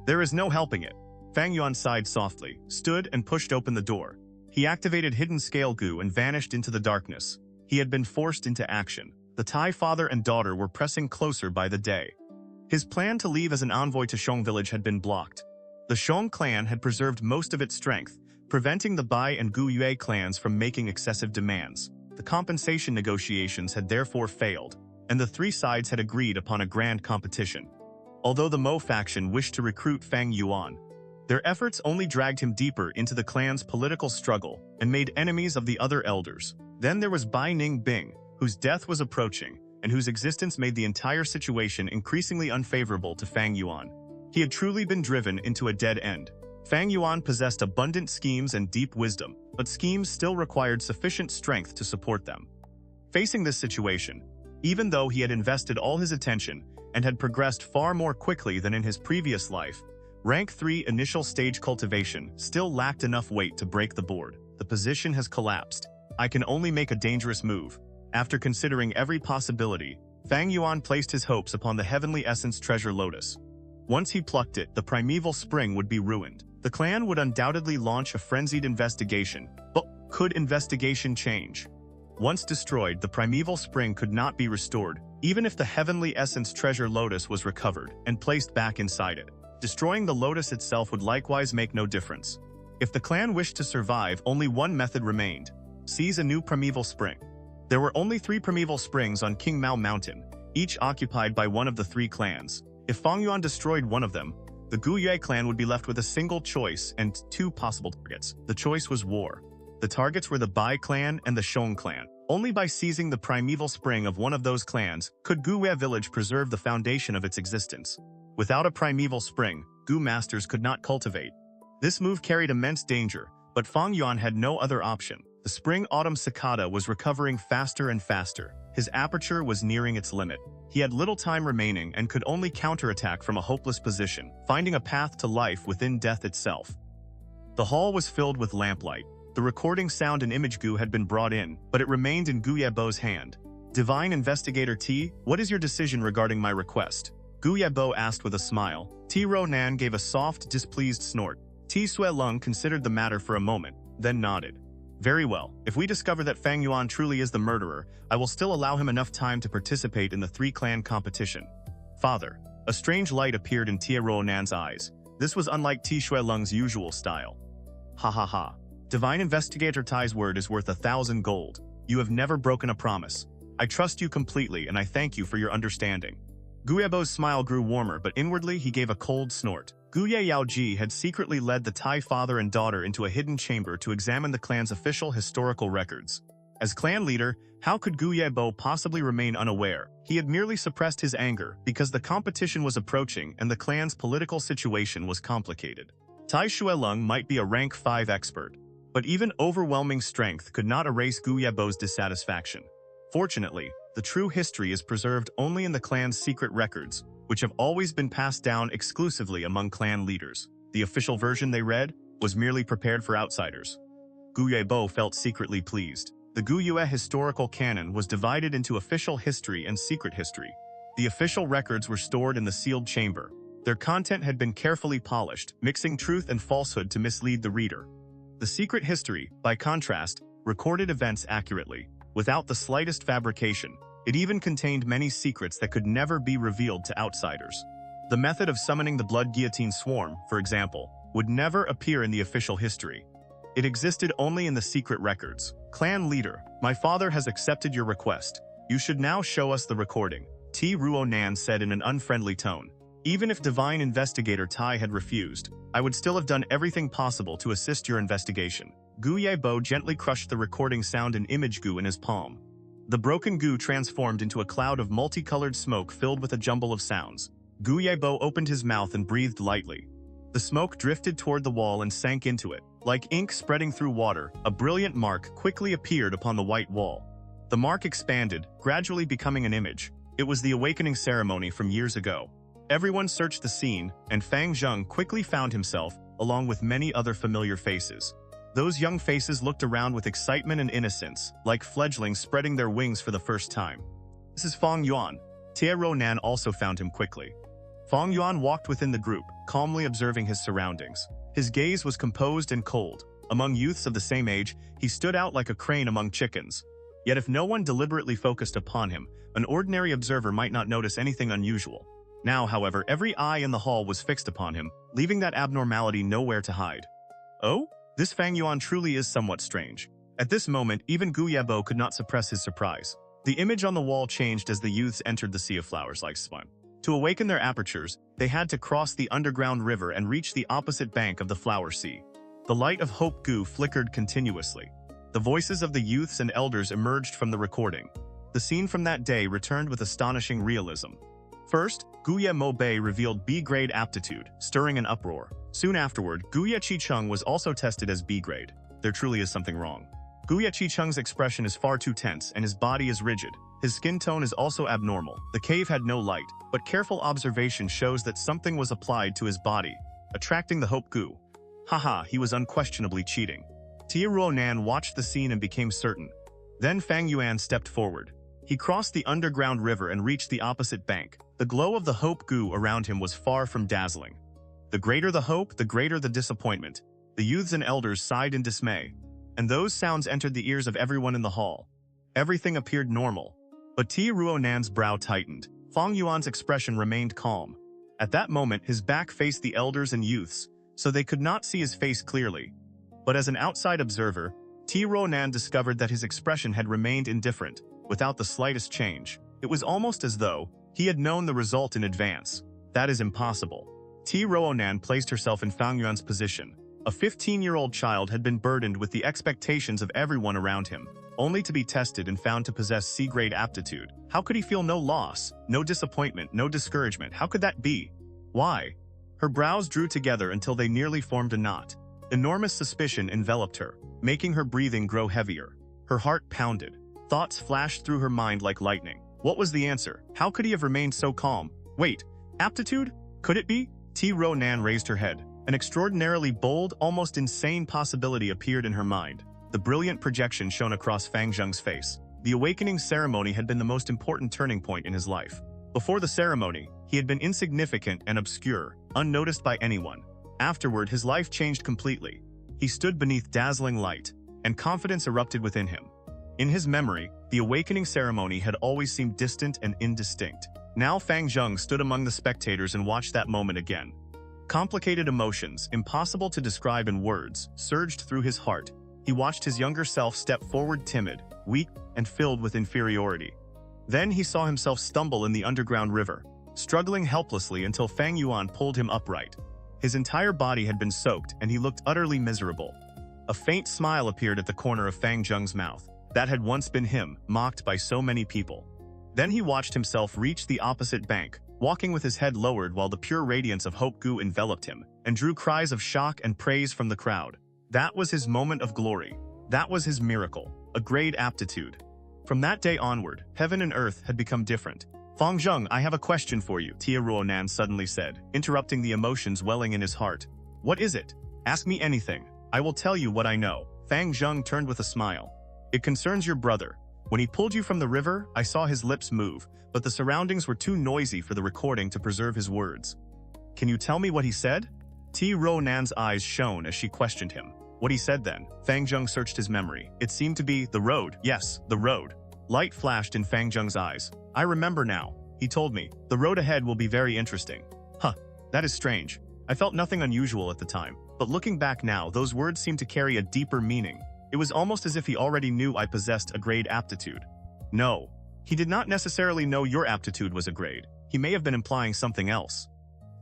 There is no helping it. Fang Yuan sighed softly, stood and pushed open the door. He activated Hidden Scale Gu and vanished into the darkness. He had been forced into action. The Tai father and daughter were pressing closer by the day. His plan to leave as an envoy to Shong village had been blocked. The Shong clan had preserved most of its strength, preventing the Bai and Gu Yue clans from making excessive demands. The compensation negotiations had therefore failed, and the three sides had agreed upon a grand competition. Although the Mo faction wished to recruit Fang Yuan, their efforts only dragged him deeper into the clan's political struggle and made enemies of the other elders. Then there was Bai Ning Bing, whose death was approaching, and whose existence made the entire situation increasingly unfavorable to Fang Yuan. He had truly been driven into a dead end. Fang Yuan possessed abundant schemes and deep wisdom, but schemes still required sufficient strength to support them. Facing this situation, even though he had invested all his attention and had progressed far more quickly than in his previous life, Rank 3 initial stage cultivation still lacked enough weight to break the board. The position has collapsed. I can only make a dangerous move. After considering every possibility, Fang Yuan placed his hopes upon the heavenly essence treasure Lotus. Once he plucked it, the primeval spring would be ruined. The clan would undoubtedly launch a frenzied investigation. But could investigation change? Once destroyed, the primeval spring could not be restored, even if the heavenly essence treasure Lotus was recovered and placed back inside it. Destroying the Lotus itself would likewise make no difference. If the clan wished to survive, only one method remained: seize a new primeval spring. There were only 3 primeval springs on Qing Mao Mountain, each occupied by one of the 3 clans. If Fang Yuan destroyed one of them, the Gu Yue clan would be left with a single choice and 2 possible targets. The choice was war. The targets were the Bai clan and the Shong clan. Only by seizing the primeval spring of one of those clans could Gu Yue village preserve the foundation of its existence. Without a primeval spring, Gu masters could not cultivate. This move carried immense danger, but Fang Yuan had no other option. The Spring Autumn Cicada was recovering faster and faster. His aperture was nearing its limit. He had little time remaining and could only counterattack from a hopeless position, finding a path to life within death itself. The hall was filled with lamplight. The recording sound and image Gu had been brought in, but it remained in Gu Yue Bo's hand. Divine Investigator T, what is your decision regarding my request? Gu Yue Bo asked with a smile. Ruo Nan gave a soft, displeased snort. Sui Lung considered the matter for a moment, then nodded. Very well, if we discover that Fang Yuan truly is the murderer, I will still allow him enough time to participate in the three-clan competition. Father. A strange light appeared in Ruo Nan's eyes. This was unlike Sui Lung's usual style. Ha ha ha. Divine Investigator Tai's word is worth 1,000 gold. You have never broken a promise. I trust you completely and I thank you for your understanding. Gu Yue Bo's smile grew warmer, but inwardly he gave a cold snort. Gu Yue Yaoji had secretly led the Tai father and daughter into a hidden chamber to examine the clan's official historical records. As clan leader, how could Gu Yue Bo possibly remain unaware? He had merely suppressed his anger because the competition was approaching and the clan's political situation was complicated. Sui Lung might be a rank 5 expert, but even overwhelming strength could not erase Gu Yue Bo's dissatisfaction. Fortunately, the true history is preserved only in the clan's secret records, which have always been passed down exclusively among clan leaders. The official version they read was merely prepared for outsiders. Gu Yue Bo felt secretly pleased. The Gu Yue historical canon was divided into official history and secret history. The official records were stored in the sealed chamber. Their content had been carefully polished, mixing truth and falsehood to mislead the reader. The secret history, by contrast, recorded events accurately, without the slightest fabrication. It even contained many secrets that could never be revealed to outsiders. The method of summoning the blood guillotine swarm, for example, would never appear in the official history. It existed only in the secret records. Clan leader, my father has accepted your request. You should now show us the recording, Ruo Nan said in an unfriendly tone. Even if Divine Investigator Tai had refused, I would still have done everything possible to assist your investigation. Gu Yue Bo gently crushed the recording sound and image Gu in his palm. The broken Gu transformed into a cloud of multicolored smoke filled with a jumble of sounds. Gu Yue Bo opened his mouth and breathed lightly. The smoke drifted toward the wall and sank into it. Like ink spreading through water, a brilliant mark quickly appeared upon the white wall. The mark expanded, gradually becoming an image. It was the awakening ceremony from years ago. Everyone searched the scene, and Fang Zheng quickly found himself, along with many other familiar faces. Those young faces looked around with excitement and innocence, like fledglings spreading their wings for the first time. This is Fang Yuan. Ruo Nan also found him quickly. Fang Yuan walked within the group, calmly observing his surroundings. His gaze was composed and cold. Among youths of the same age, he stood out like a crane among chickens. Yet if no one deliberately focused upon him, an ordinary observer might not notice anything unusual. Now, however, every eye in the hall was fixed upon him, leaving that abnormality nowhere to hide. Oh? This Fang Yuan truly is somewhat strange. At this moment, even Gu Yue Bo could not suppress his surprise. The image on the wall changed as the youths entered the sea of flowers like spun. To awaken their apertures, they had to cross the underground river and reach the opposite bank of the flower sea. The light of Hope Gu flickered continuously. The voices of the youths and elders emerged from the recording. The scene from that day returned with astonishing realism. First, Gu Yue Mo Bei revealed B-grade aptitude, stirring an uproar. Soon afterward, Gu Yue Qicheng was also tested as B-grade. There truly is something wrong. Gu Yue Qicheng's expression is far too tense and his body is rigid. His skin tone is also abnormal. The cave had no light, but careful observation shows that something was applied to his body, attracting the Hope Gu. Haha, he was unquestionably cheating. Ruo Nan watched the scene and became certain. Then Fang Yuan stepped forward. He crossed the underground river and reached the opposite bank. The glow of the Hope Gu around him was far from dazzling. The greater the hope, the greater the disappointment. The youths and elders sighed in dismay. And those sounds entered the ears of everyone in the hall. Everything appeared normal. But Ruo Nan's brow tightened. Fang Yuan's expression remained calm. At that moment, his back faced the elders and youths, so they could not see his face clearly. But as an outside observer, Ruo Nan discovered that his expression had remained indifferent, without the slightest change. It was almost as though he had known the result in advance. That is impossible. Ruo Nan placed herself in Fang Yuan's position. A 15-year-old child had been burdened with the expectations of everyone around him, only to be tested and found to possess C-grade aptitude. How could he feel no loss, no disappointment, no discouragement? How could that be? Why? Her brows drew together until they nearly formed a knot. Enormous suspicion enveloped her, making her breathing grow heavier. Her heart pounded. Thoughts flashed through her mind like lightning. What was the answer? How could he have remained so calm? Wait, aptitude? Could it be? Ruo Nan raised her head. An extraordinarily bold, almost insane possibility appeared in her mind. The brilliant projection shone across Fang Zheng's face. The awakening ceremony had been the most important turning point in his life. Before the ceremony, he had been insignificant and obscure, unnoticed by anyone. Afterward, his life changed completely. He stood beneath dazzling light, and confidence erupted within him. In his memory, the awakening ceremony had always seemed distant and indistinct. Now Fang Zheng stood among the spectators and watched that moment again. Complicated emotions, impossible to describe in words, surged through his heart. He watched his younger self step forward timid, weak, and filled with inferiority. Then he saw himself stumble in the underground river, struggling helplessly until Fang Yuan pulled him upright. His entire body had been soaked, and he looked utterly miserable. A faint smile appeared at the corner of Fang Zheng's mouth. That had once been him, mocked by so many people. Then he watched himself reach the opposite bank, walking with his head lowered while the pure radiance of Hope Gu enveloped him, and drew cries of shock and praise from the crowd. That was his moment of glory. That was his miracle, a great aptitude. From that day onward, heaven and earth had become different. Fang Zheng, I have a question for you, Ruo Nan suddenly said, interrupting the emotions welling in his heart. What is it? Ask me anything. I will tell you what I know. Fang Zheng turned with a smile. It concerns your brother. When he pulled you from the river, I saw his lips move, but the surroundings were too noisy for the recording to preserve his words. Can you tell me what he said? Ruo Nan's eyes shone as she questioned him. What he said then? Fang Zheng searched his memory. It seemed to be the road. Yes, the road. Light flashed in Fang Zheng's eyes. I remember now. He told me, the road ahead will be very interesting. Huh, that is strange. I felt nothing unusual at the time, but looking back now, those words seemed to carry a deeper meaning. It was almost as if he already knew I possessed a grade aptitude. No, he did not necessarily know your aptitude was a grade. He may have been implying something else.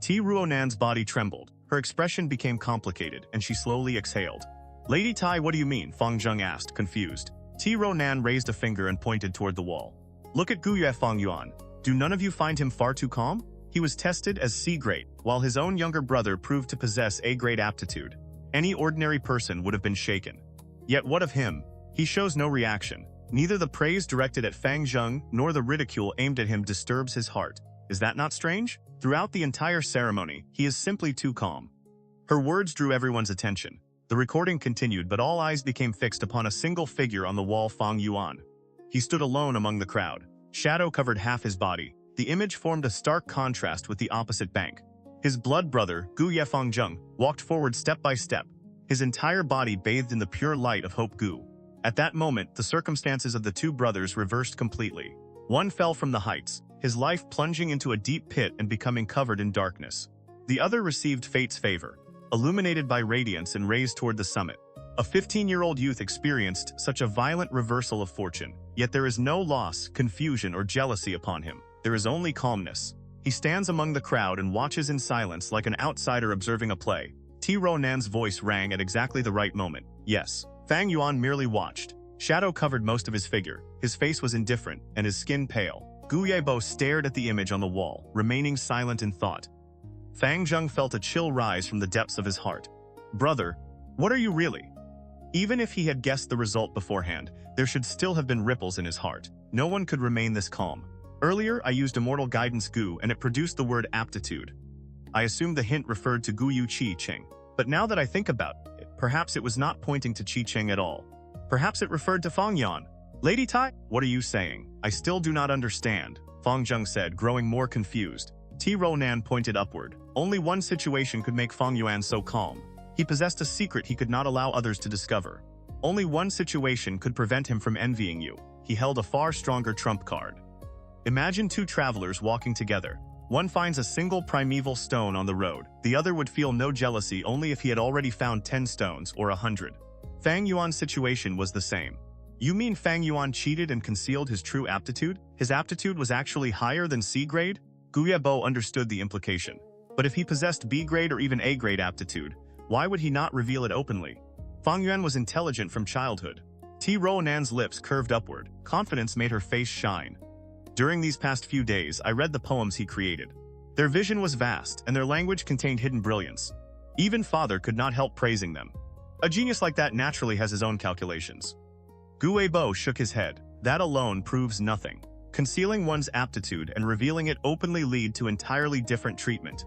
Ruo Nan's body trembled. Her expression became complicated, and she slowly exhaled. Lady Tai, what do you mean? Fang Zheng asked, confused. Ruo Nan raised a finger and pointed toward the wall. Look at Gu Yue, Fang Yuan. Do none of you find him far too calm? He was tested as C grade, while his own younger brother proved to possess A grade aptitude. Any ordinary person would have been shaken. Yet what of him? He shows no reaction. Neither the praise directed at Fang Zheng nor the ridicule aimed at him disturbs his heart. Is that not strange? Throughout the entire ceremony, he is simply too calm. Her words drew everyone's attention. The recording continued, but all eyes became fixed upon a single figure on the wall, Fang Yuan. He stood alone among the crowd. Shadow covered half his body. The image formed a stark contrast with the opposite bank. His blood brother, Gu Yue Fang Zheng, walked forward step by step, his entire body bathed in the pure light of Hope Gu. At that moment, the circumstances of the two brothers reversed completely. One fell from the heights, his life plunging into a deep pit and becoming covered in darkness. The other received fate's favor, illuminated by radiance and raised toward the summit. A 15-year-old youth experienced such a violent reversal of fortune, yet there is no loss, confusion, or jealousy upon him. There is only calmness. He stands among the crowd and watches in silence like an outsider observing a play. Ruo Nan's voice rang at exactly the right moment. Yes. Fang Yuan merely watched. Shadow covered most of his figure. His face was indifferent, and his skin pale. Yue Bo stared at the image on the wall, remaining silent in thought. Fang Zheng felt a chill rise from the depths of his heart. Brother, what are you really? Even if he had guessed the result beforehand, there should still have been ripples in his heart. No one could remain this calm. Earlier, I used Immortal Guidance Gu, and it produced the word aptitude. I assumed the hint referred to Gu Yu Qi Qing. But now that I think about it, perhaps it was not pointing to Qi Qing at all. Perhaps it referred to Fang Yuan. Lady Tai, what are you saying? I still do not understand, Fang Zheng said, growing more confused. Ruo Nan pointed upward. Only one situation could make Fang Yuan so calm. He possessed a secret he could not allow others to discover. Only one situation could prevent him from envying you. He held a far stronger trump card. Imagine two travelers walking together. One finds a single primeval stone on the road. The other would feel no jealousy only if he had already found 10 stones or 100. Fang Yuan's situation was the same. You mean Fang Yuan cheated and concealed his true aptitude? His aptitude was actually higher than C grade? Gu Yue Bo understood the implication. But if he possessed B grade or even A grade aptitude, why would he not reveal it openly? Fang Yuan was intelligent from childhood. Ruo Nan's lips curved upward. Confidence made her face shine. During these past few days, I read the poems he created. Their vision was vast, and their language contained hidden brilliance. Even father could not help praising them. A genius like that naturally has his own calculations. Gu Yue Bo shook his head. That alone proves nothing. Concealing one's aptitude and revealing it openly lead to entirely different treatment.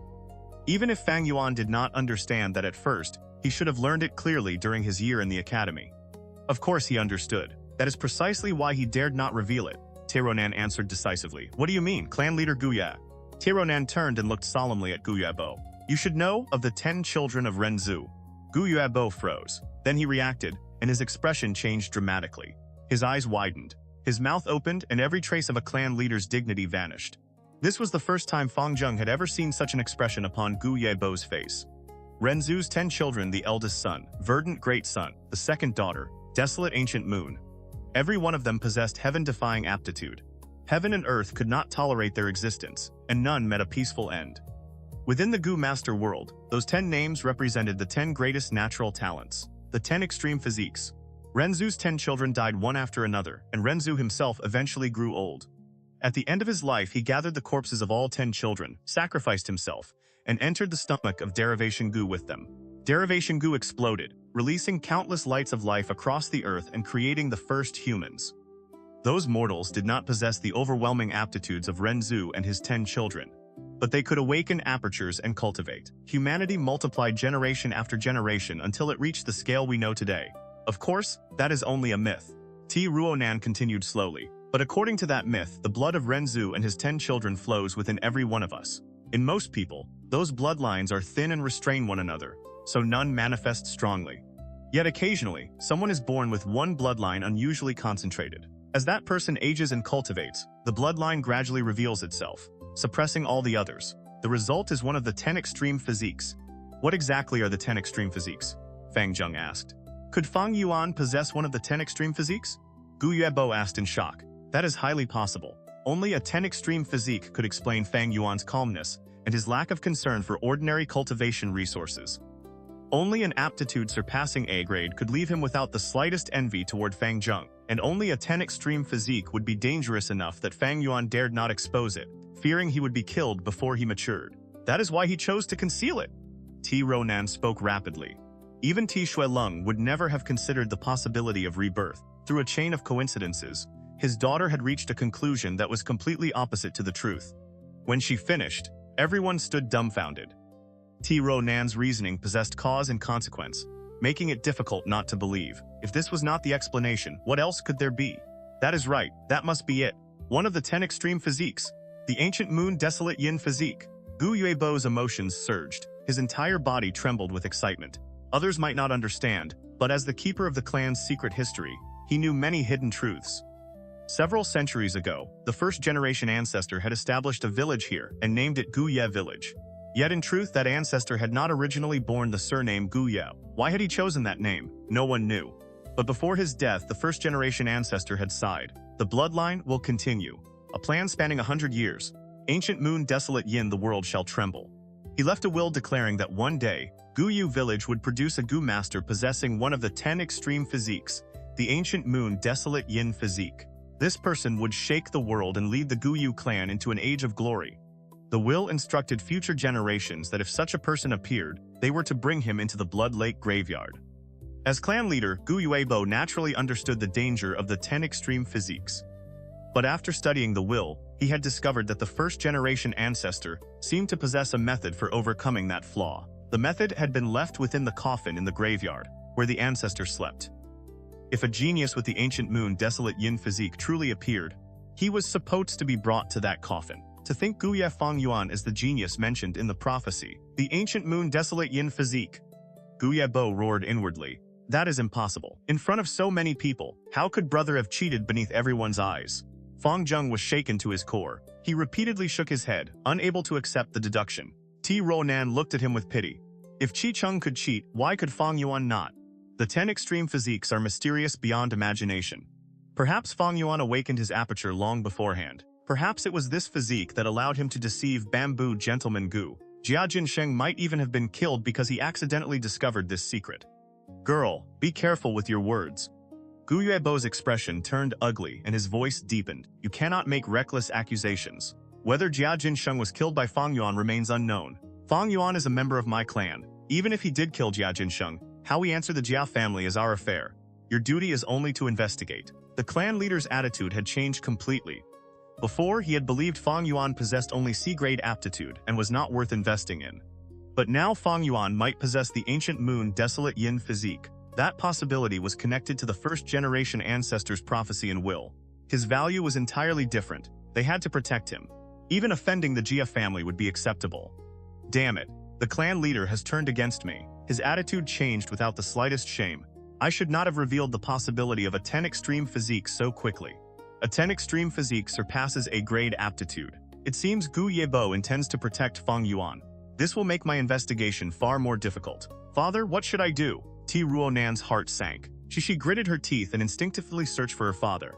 Even if Fang Yuan did not understand that at first, he should have learned it clearly during his year in the academy. Of course he understood. That is precisely why he dared not reveal it. Ruo Nan answered decisively. What do you mean, clan leader Gu Yue? Ruo Nan turned and looked solemnly at Gu Yue Bo. You should know of the 10 children of Renzu. Gu Yue Bo froze. Then he reacted, and his expression changed dramatically. His eyes widened. His mouth opened, and every trace of a clan leader's dignity vanished. This was the first time Fang Zheng had ever seen such an expression upon Gu Yue Bo's face. Renzu's 10 children, the eldest son, verdant great son, the second daughter, desolate ancient moon. Every one of them possessed heaven-defying aptitude. Heaven and earth could not tolerate their existence, and none met a peaceful end. Within the Gu Master world, those 10 names represented the 10 greatest natural talents, the 10 extreme physiques. Renzu's 10 children died one after another, and Renzu himself eventually grew old. At the end of his life, he gathered the corpses of all 10 children, sacrificed himself, and entered the stomach of Derivation Gu with them. Derivation Gu exploded, releasing countless lights of life across the earth and creating the first humans. Those mortals did not possess the overwhelming aptitudes of Renzu and his 10 children, but they could awaken apertures and cultivate. Humanity multiplied generation after generation until it reached the scale we know today. Of course, that is only a myth. Ruo Nan continued slowly. But according to that myth, the blood of Renzu and his 10 children flows within every one of us. In most people, those bloodlines are thin and restrain one another, so none manifest strongly. Yet occasionally, someone is born with one bloodline unusually concentrated. As that person ages and cultivates, the bloodline gradually reveals itself, suppressing all the others. The result is one of the 10 extreme physiques. What exactly are the 10 extreme physiques? Fang Zheng asked. Could Fang Yuan possess one of the 10 extreme physiques? Gu Yue Bo asked in shock. That is highly possible. Only a 10 extreme physique could explain Fang Yuan's calmness and his lack of concern for ordinary cultivation resources. Only an aptitude surpassing A grade could leave him without the slightest envy toward Fang Zheng, and only a 10 extreme physique would be dangerous enough that Fang Yuan dared not expose it, fearing he would be killed before he matured. That is why he chose to conceal it. Ruo Nan spoke rapidly. Even Shui Lung would never have considered the possibility of rebirth. Through a chain of coincidences, his daughter had reached a conclusion that was completely opposite to the truth. When she finished, everyone stood dumbfounded. Ruo Nan's reasoning possessed cause and consequence, making it difficult not to believe. If this was not the explanation, what else could there be? That is right, that must be it. One of the 10 extreme physiques. The ancient moon desolate yin physique. Gu Yue Bo's emotions surged. His entire body trembled with excitement. Others might not understand, but as the keeper of the clan's secret history, he knew many hidden truths. Several centuries ago, the first-generation ancestor had established a village here and named it Gu Yue Village. Yet in truth, that ancestor had not originally borne the surname Gu Yue. Why had he chosen that name? No one knew. But before his death, the first-generation ancestor had sighed. The bloodline will continue. A plan spanning 100 years. Ancient moon desolate yin, the world shall tremble. He left a will declaring that one day, Gu Yue Village would produce a Gu Master possessing one of the 10 extreme physiques, the ancient moon desolate yin physique. This person would shake the world and lead the Gu Yue clan into an age of glory. The will instructed future generations that if such a person appeared, they were to bring him into the Blood Lake graveyard. As clan leader, Gu Yue Bo naturally understood the danger of the 10 extreme physiques. But after studying the will, he had discovered that the first-generation ancestor seemed to possess a method for overcoming that flaw. The method had been left within the coffin in the graveyard, where the ancestor slept. If a genius with the ancient moon desolate yin physique truly appeared, he was supposed to be brought to that coffin. To think Gu Yue Fang Yuan is the genius mentioned in the prophecy, the ancient moon desolate yin physique. Gu Yue Bo roared inwardly. That is impossible. In front of so many people, how could brother have cheated beneath everyone's eyes? Fang Zheng was shaken to his core. He repeatedly shook his head, unable to accept the deduction. Ruo Nan looked at him with pity. If Qi Cheng could cheat, why could Fang Yuan not? The 10 extreme physiques are mysterious beyond imagination. Perhaps Fang Yuan awakened his aperture long beforehand. Perhaps it was this physique that allowed him to deceive Bamboo Gentleman Gu. Jia Jinsheng might even have been killed because he accidentally discovered this secret. Girl, be careful with your words. Gu Yue Bo's expression turned ugly and his voice deepened. You cannot make reckless accusations. Whether Jia Jinsheng was killed by Fang Yuan remains unknown. Fang Yuan is a member of my clan. Even if he did kill Jia Jinsheng, how we answer the Jia family is our affair. Your duty is only to investigate. The clan leader's attitude had changed completely. Before, he had believed Fang Yuan possessed only C-grade aptitude and was not worth investing in. But now Fang Yuan might possess the ancient moon Desolate Yin Physique. That possibility was connected to the first-generation ancestor's prophecy and will. His value was entirely different. They had to protect him. Even offending the Jia family would be acceptable. Damn it. The clan leader has turned against me. His attitude changed without the slightest shame. I should not have revealed the possibility of a 10 Extreme Physique so quickly. A 10 Extreme Physique surpasses A-grade aptitude. It seems Yue Bo intends to protect Fang Yuan. This will make my investigation far more difficult. Father, what should I do? Ruo Nan's heart sank. She gritted her teeth and instinctively searched for her father.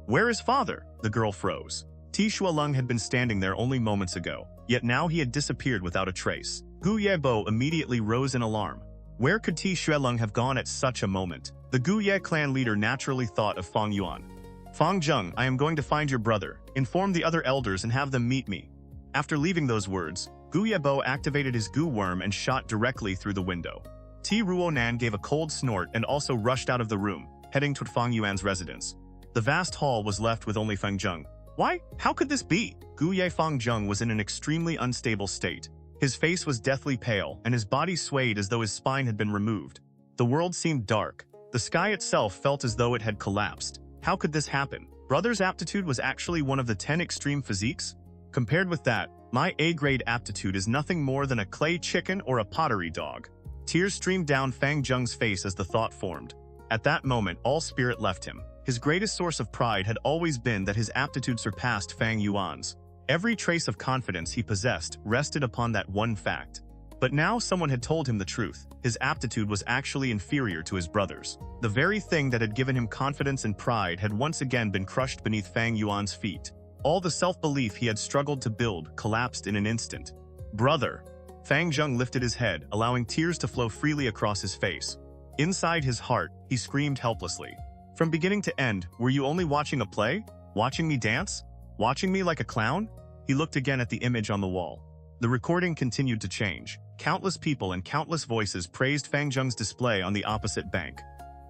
Where is father? The girl froze. Shualeng had been standing there only moments ago, yet now he had disappeared without a trace. Yue Bo immediately rose in alarm. Where could Shualeng have gone at such a moment? The Gu Yue clan leader naturally thought of Fang Yuan. Fang Zheng, I am going to find your brother. Inform the other elders and have them meet me. After leaving those words, Yue Bo activated his Gu worm and shot directly through the window. Ruo Nan gave a cold snort and also rushed out of the room, heading toward Fang Yuan's residence. The vast hall was left with only Fang Zheng. Why? How could this be? Gu Yue Fang Zheng was in an extremely unstable state. His face was deathly pale, and his body swayed as though his spine had been removed. The world seemed dark. The sky itself felt as though it had collapsed. How could this happen? Brother's aptitude was actually one of the 10 Extreme Physiques? Compared with that, my A-grade aptitude is nothing more than a clay chicken or a pottery dog. Tears streamed down Fang Zheng's face as the thought formed. At that moment, all spirit left him. His greatest source of pride had always been that his aptitude surpassed Fang Yuan's. Every trace of confidence he possessed rested upon that one fact. But now someone had told him the truth. His aptitude was actually inferior to his brother's. The very thing that had given him confidence and pride had once again been crushed beneath Fang Yuan's feet. All the self-belief he had struggled to build collapsed in an instant. Brother! Fang Zheng lifted his head, allowing tears to flow freely across his face. Inside his heart, he screamed helplessly. From beginning to end, were you only watching a play? Watching me dance? Watching me like a clown? He looked again at the image on the wall. The recording continued to change. Countless people and countless voices praised Fang Zheng's display on the opposite bank.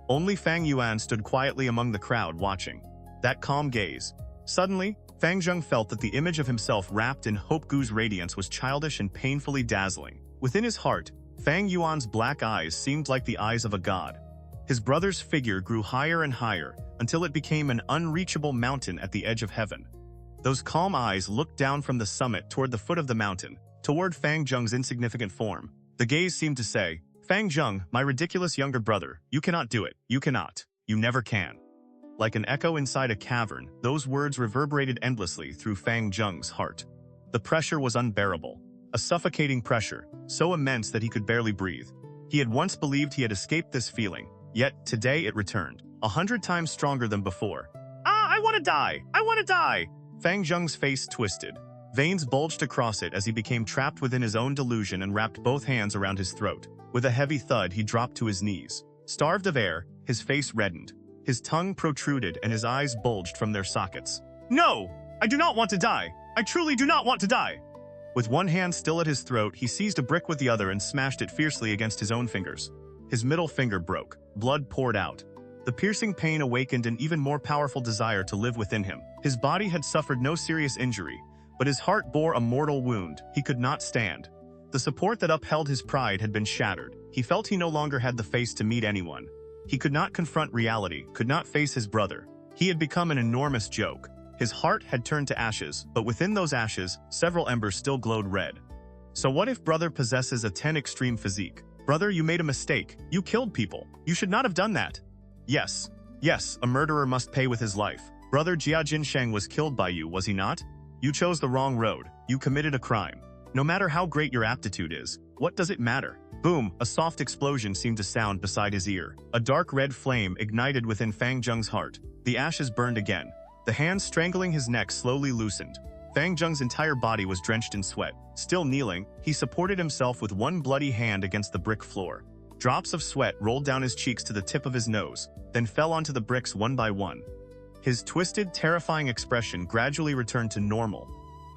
Only Fang Yuan stood quietly among the crowd watching. That calm gaze. Suddenly, Fang Zheng felt that the image of himself wrapped in Hope Gu's radiance was childish and painfully dazzling. Within his heart, Fang Yuan's black eyes seemed like the eyes of a god. His brother's figure grew higher and higher until it became an unreachable mountain at the edge of heaven. Those calm eyes looked down from the summit toward the foot of the mountain, toward Fang Zheng's insignificant form. The gaze seemed to say, Fang Zheng, my ridiculous younger brother, you cannot do it. You cannot. You never can. Like an echo inside a cavern, those words reverberated endlessly through Fang Zheng's heart. The pressure was unbearable. A suffocating pressure, so immense that he could barely breathe. He had once believed he had escaped this feeling, yet today it returned, 100 times stronger than before. I want to die! I want to die! Fang Zheng's face twisted. Veins bulged across it as he became trapped within his own delusion and wrapped both hands around his throat. With a heavy thud, he dropped to his knees. Starved of air, his face reddened. His tongue protruded and his eyes bulged from their sockets. No! I do not want to die! I truly do not want to die! With one hand still at his throat, he seized a brick with the other and smashed it fiercely against his own fingers. His middle finger broke. Blood poured out. The piercing pain awakened an even more powerful desire to live within him. His body had suffered no serious injury, but his heart bore a mortal wound. He could not stand. The support that upheld his pride had been shattered. He felt he no longer had the face to meet anyone. He could not confront reality, could not face his brother. He had become an enormous joke. His heart had turned to ashes, but within those ashes, several embers still glowed red. So what if brother possesses a 10 Extreme Physique? Brother, you made a mistake. You killed people. You should not have done that. Yes, a murderer must pay with his life. Brother Jia Jinsheng was killed by you, was he not? You chose the wrong road. You committed a crime. No matter how great your aptitude is, what does it matter? Boom, a soft explosion seemed to sound beside his ear. A dark red flame ignited within Fang Zheng's heart. The ashes burned again. The hands strangling his neck slowly loosened. Fang Zheng's entire body was drenched in sweat. Still kneeling, he supported himself with one bloody hand against the brick floor. Drops of sweat rolled down his cheeks to the tip of his nose, then fell onto the bricks one by one. His twisted, terrifying expression gradually returned to normal.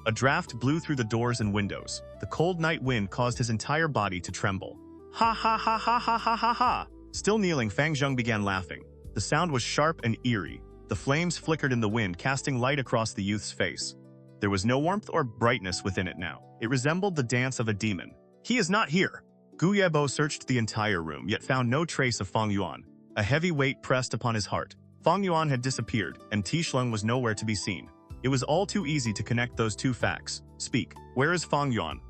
A draft blew through the doors and windows. The cold night wind caused his entire body to tremble. Ha ha ha ha ha ha ha ha! Still kneeling, Fang Zheng began laughing. The sound was sharp and eerie. The flames flickered in the wind, casting light across the youth's face. There was no warmth or brightness within it now. It resembled the dance of a demon. He is not here. Gu Yue searched the entire room, yet found no trace of Fang Yuan. A heavy weight pressed upon his heart. Fang Yuan had disappeared, and Tishlung was nowhere to be seen. It was all too easy to connect those two facts. Speak. Where is Fang Yuan?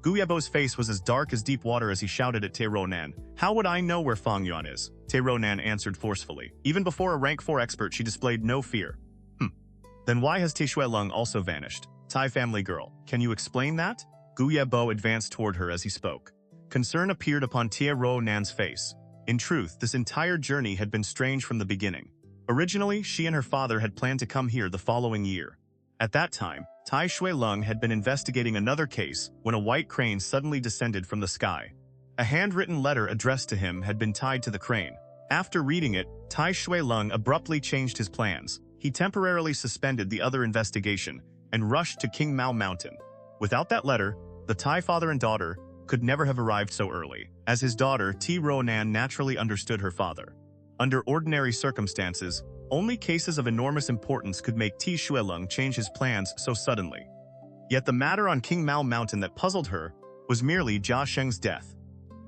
Gu Yue's face was as dark as deep water as he shouted at Ruo Nan. How would I know where Fang Yuan is? Ruo Nan answered forcefully. Even before a rank 4 expert, she displayed no fear. Then why has Tishuelung also vanished? Tai family girl, can you explain that? Gu Yue advanced toward her as he spoke. Concern appeared upon Ruo Nan's face. In truth, this entire journey had been strange from the beginning. Originally, she and her father had planned to come here the following year. At that time, Tai Shuilung had been investigating another case when a white crane suddenly descended from the sky. A handwritten letter addressed to him had been tied to the crane. After reading it, Tai Shuilung abruptly changed his plans. He temporarily suspended the other investigation and rushed to Qing Mao Mountain. Without that letter, the Tai father and daughter could never have arrived so early, as his daughter, Ruo Nan, naturally understood her father. Under ordinary circumstances, only cases of enormous importance could make Shuilung change his plans so suddenly. Yet the matter on Qing Mao Mountain that puzzled her was merely Jia Sheng's death.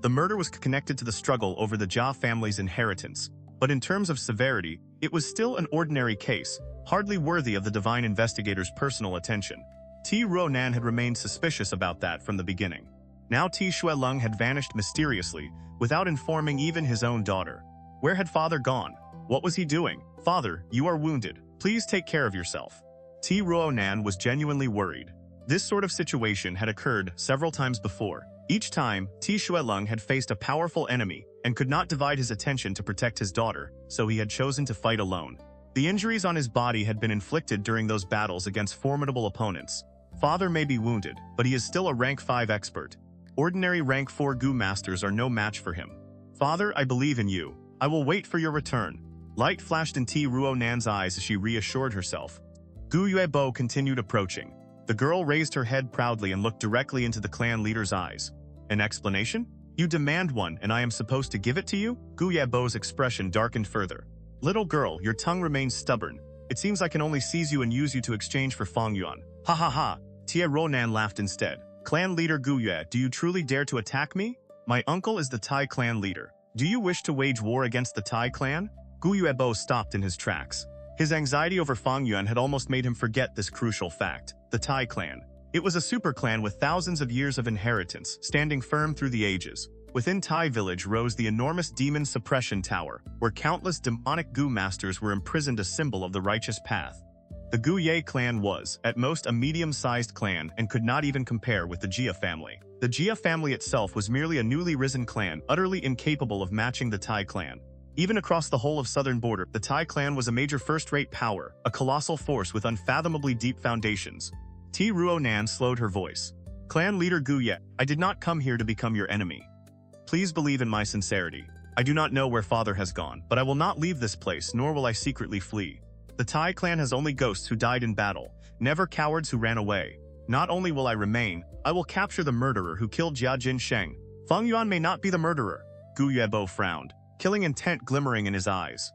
The murder was connected to the struggle over the Jia family's inheritance, but in terms of severity, it was still an ordinary case, hardly worthy of the divine investigator's personal attention. Ruo Nan had remained suspicious about that from the beginning. Now Shuilung had vanished mysteriously, without informing even his own daughter. Where had father gone? What was he doing? Father, you are wounded. Please take care of yourself. Ruo Nan was genuinely worried. This sort of situation had occurred several times before. Each time, Shuilung had faced a powerful enemy and could not divide his attention to protect his daughter, so he had chosen to fight alone. The injuries on his body had been inflicted during those battles against formidable opponents. Father may be wounded, but he is still a rank 5 expert. Ordinary rank 4 Gu masters are no match for him. Father, I believe in you. I will wait for your return. Light flashed in Ruo Nan's eyes as she reassured herself. Gu Yue continued approaching. The girl raised her head proudly and looked directly into the clan leader's eyes. An explanation? You demand one, and I am supposed to give it to you? Gu Yue's expression darkened further. Little girl, your tongue remains stubborn. It seems I can only seize you and use you to exchange for Fang Yuan. Ha ha ha. Ruo Nan laughed instead. Clan leader Gu Yue, do you truly dare to attack me? My uncle is the Tai clan leader. Do you wish to wage war against the Tai clan? Gu Yue stopped in his tracks. His anxiety over Fang Yuan had almost made him forget this crucial fact. The Tai clan. It was a super clan with thousands of years of inheritance, standing firm through the ages. Within Tai village rose the enormous demon suppression tower, where countless demonic Gu masters were imprisoned, a symbol of the righteous path. The Gu Yue clan was, at most, a medium-sized clan and could not even compare with the Jia family. The Jia family itself was merely a newly risen clan, utterly incapable of matching the Tai clan. Even across the whole of southern border, the Tai clan was a major first-rate power, a colossal force with unfathomably deep foundations. Ruo Nan slowed her voice. Clan leader Gu Yue, I did not come here to become your enemy. Please believe in my sincerity. I do not know where father has gone, but I will not leave this place, nor will I secretly flee. The Tai clan has only ghosts who died in battle, never cowards who ran away. Not only will I remain, I will capture the murderer who killed Jia Jinsheng. Fang Yuan may not be the murderer. Gu Yue frowned, killing intent glimmering in his eyes.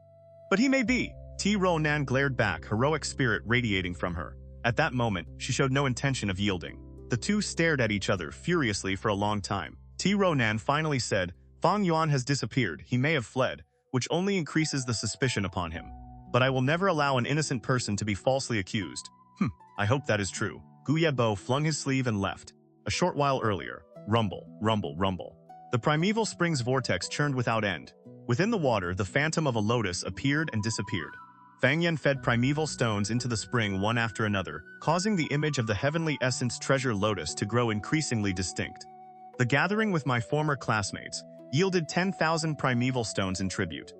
But he may be. Ruo Nan glared back, heroic spirit radiating from her. At that moment, she showed no intention of yielding. The two stared at each other furiously for a long time. Ruo Nan finally said, Fang Yuan has disappeared, he may have fled, which only increases the suspicion upon him. But I will never allow an innocent person to be falsely accused. I hope that is true. Gu Yue flung his sleeve and left. A short while earlier, rumble, rumble, rumble. The primeval spring's vortex churned without end. Within the water, the phantom of a lotus appeared and disappeared. Fang Yuan fed primeval stones into the spring one after another, causing the image of the heavenly essence treasure lotus to grow increasingly distinct. The gathering with my former classmates yielded 10,000 primeval stones in tribute.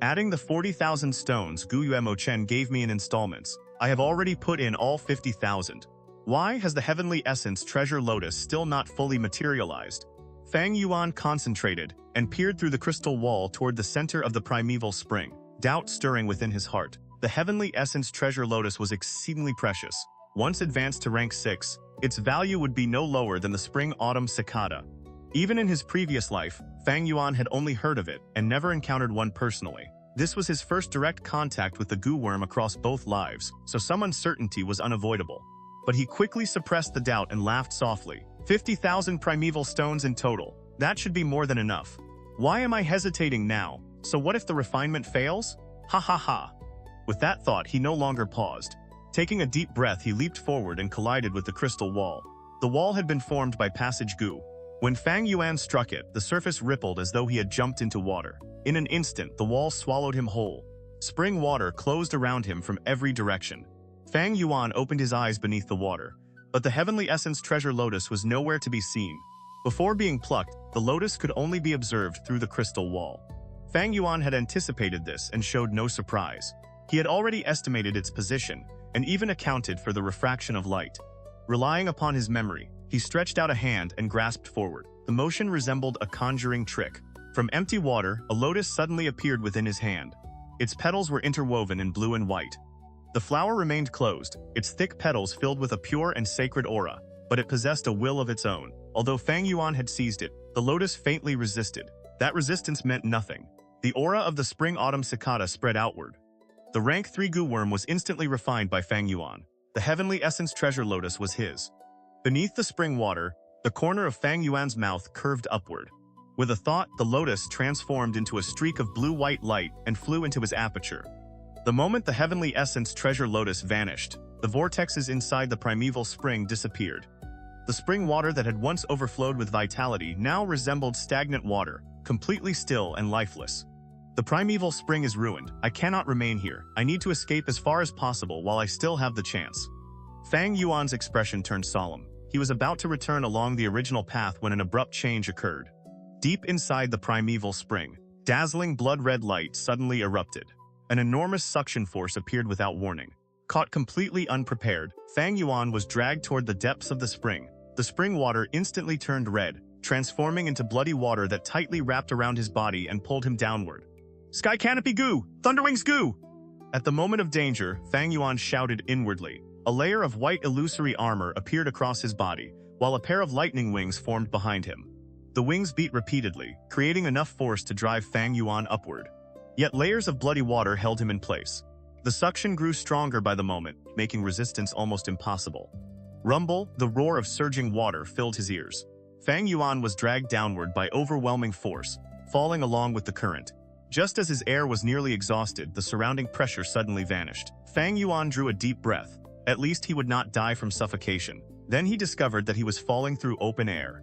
Adding the 40,000 stones Gu Yue gave me in installments, I have already put in all 50,000. Why has the heavenly essence treasure lotus still not fully materialized? Fang Yuan concentrated and peered through the crystal wall toward the center of the primeval spring, doubt stirring within his heart. The heavenly essence treasure lotus was exceedingly precious. Once advanced to rank 6, its value would be no lower than the Spring Autumn Cicada. Even in his previous life, Fang Yuan had only heard of it and never encountered one personally. This was his first direct contact with the Gu worm across both lives, so some uncertainty was unavoidable. But he quickly suppressed the doubt and laughed softly. 50,000 primeval stones in total. That should be more than enough. Why am I hesitating now? So what if the refinement fails? Ha ha ha. With that thought, he no longer paused. Taking a deep breath, he leaped forward and collided with the crystal wall. The wall had been formed by passage Gu. When Fang Yuan struck it, the surface rippled as though he had jumped into water. In an instant, the wall swallowed him whole. Spring water closed around him from every direction. Fang Yuan opened his eyes beneath the water, but the heavenly essence treasure lotus was nowhere to be seen. Before being plucked, the lotus could only be observed through the crystal wall. Fang Yuan had anticipated this and showed no surprise. He had already estimated its position and even accounted for the refraction of light. Relying upon his memory, he stretched out a hand and grasped forward. The motion resembled a conjuring trick. From empty water, a lotus suddenly appeared within his hand. Its petals were interwoven in blue and white. The flower remained closed, its thick petals filled with a pure and sacred aura, but it possessed a will of its own. Although Fang Yuan had seized it, the lotus faintly resisted. That resistance meant nothing. The aura of the Spring Autumn Cicada spread outward. The rank 3 Gu worm was instantly refined by Fang Yuan. The heavenly essence treasure lotus was his. Beneath the spring water, the corner of Fang Yuan's mouth curved upward. With a thought, the lotus transformed into a streak of blue-white light and flew into his aperture. The moment the heavenly essence treasure lotus vanished, the vortexes inside the primeval spring disappeared. The spring water that had once overflowed with vitality now resembled stagnant water, completely still and lifeless. The primeval spring is ruined. I cannot remain here. I need to escape as far as possible while I still have the chance. Fang Yuan's expression turned solemn. He was about to return along the original path when an abrupt change occurred. Deep inside the primeval spring, dazzling blood-red light suddenly erupted. An enormous suction force appeared without warning. Caught completely unprepared, Fang Yuan was dragged toward the depths of the spring. The spring water instantly turned red, transforming into bloody water that tightly wrapped around his body and pulled him downward. Sky Canopy Gu! Thunderwings Gu! At the moment of danger, Fang Yuan shouted inwardly. A layer of white illusory armor appeared across his body, while a pair of lightning wings formed behind him. The wings beat repeatedly, creating enough force to drive Fang Yuan upward. Yet layers of bloody water held him in place. The suction grew stronger by the moment, making resistance almost impossible. Rumble, the roar of surging water filled his ears. Fang Yuan was dragged downward by overwhelming force, falling along with the current. Just as his air was nearly exhausted, the surrounding pressure suddenly vanished. Fang Yuan drew a deep breath. At least he would not die from suffocation. Then he discovered that he was falling through open air.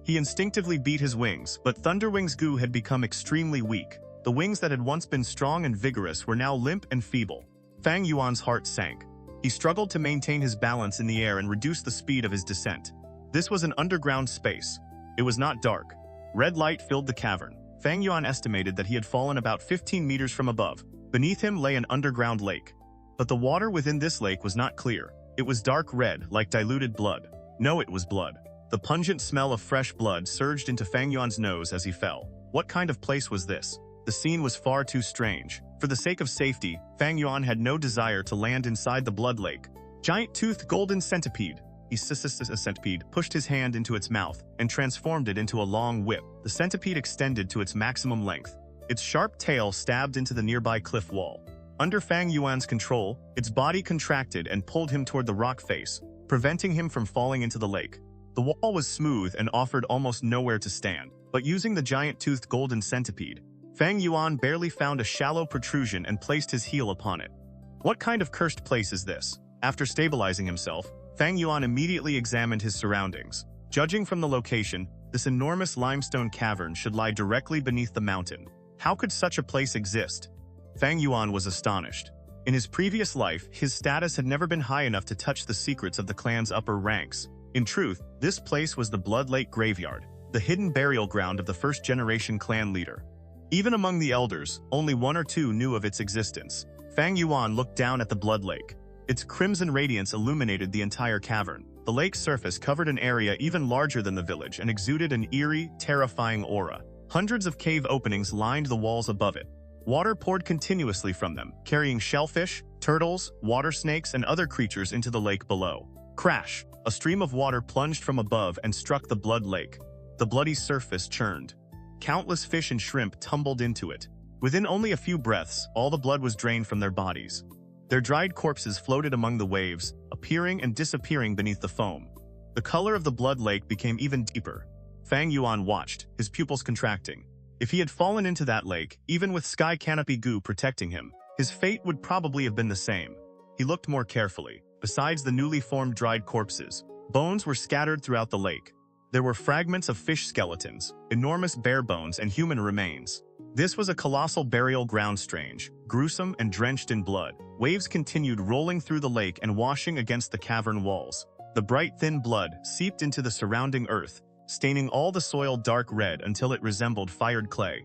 He instinctively beat his wings, but Thunderwings Gu had become extremely weak. The wings that had once been strong and vigorous were now limp and feeble. Fang Yuan's heart sank. He struggled to maintain his balance in the air and reduce the speed of his descent. This was an underground space. It was not dark. Red light filled the cavern. Fang Yuan estimated that he had fallen about 15 meters from above. Beneath him lay an underground lake. But the water within this lake was not clear. It was dark red, like diluted blood. No, it was blood. The pungent smell of fresh blood surged into Fang Yuan's nose as he fell. What kind of place was this? The scene was far too strange. For the sake of safety, Fang Yuan had no desire to land inside the blood lake. Giant-toothed golden centipede. A centipede pushed his hand into its mouth and transformed it into a long whip. The centipede extended to its maximum length. Its sharp tail stabbed into the nearby cliff wall. Under Fang Yuan's control, its body contracted and pulled him toward the rock face, preventing him from falling into the lake. The wall was smooth and offered almost nowhere to stand, but using the giant-toothed golden centipede, Fang Yuan barely found a shallow protrusion and placed his heel upon it. What kind of cursed place is this? After stabilizing himself, Fang Yuan immediately examined his surroundings. Judging from the location, this enormous limestone cavern should lie directly beneath the mountain. How could such a place exist? Fang Yuan was astonished. In his previous life, his status had never been high enough to touch the secrets of the clan's upper ranks. In truth, this place was the Blood Lake Graveyard, the hidden burial ground of the first-generation clan leader. Even among the elders, only one or two knew of its existence. Fang Yuan looked down at the Blood Lake. Its crimson radiance illuminated the entire cavern. The lake's surface covered an area even larger than the village and exuded an eerie, terrifying aura. Hundreds of cave openings lined the walls above it. Water poured continuously from them, carrying shellfish, turtles, water snakes, and other creatures into the lake below. Crash! A stream of water plunged from above and struck the blood lake. The bloody surface churned. Countless fish and shrimp tumbled into it. Within only a few breaths, all the blood was drained from their bodies. Their dried corpses floated among the waves, appearing and disappearing beneath the foam. The color of the blood lake became even deeper. Fang Yuan watched, his pupils contracting. If he had fallen into that lake, even with sky canopy goo protecting him, his fate would probably have been the same. He looked more carefully. Besides the newly formed dried corpses, bones were scattered throughout the lake. There were fragments of fish skeletons, enormous bear bones, and human remains. This was a colossal burial ground, strange, gruesome, and drenched in blood. Waves continued rolling through the lake and washing against the cavern walls. The bright, thin blood seeped into the surrounding earth, staining all the soil dark red until it resembled fired clay.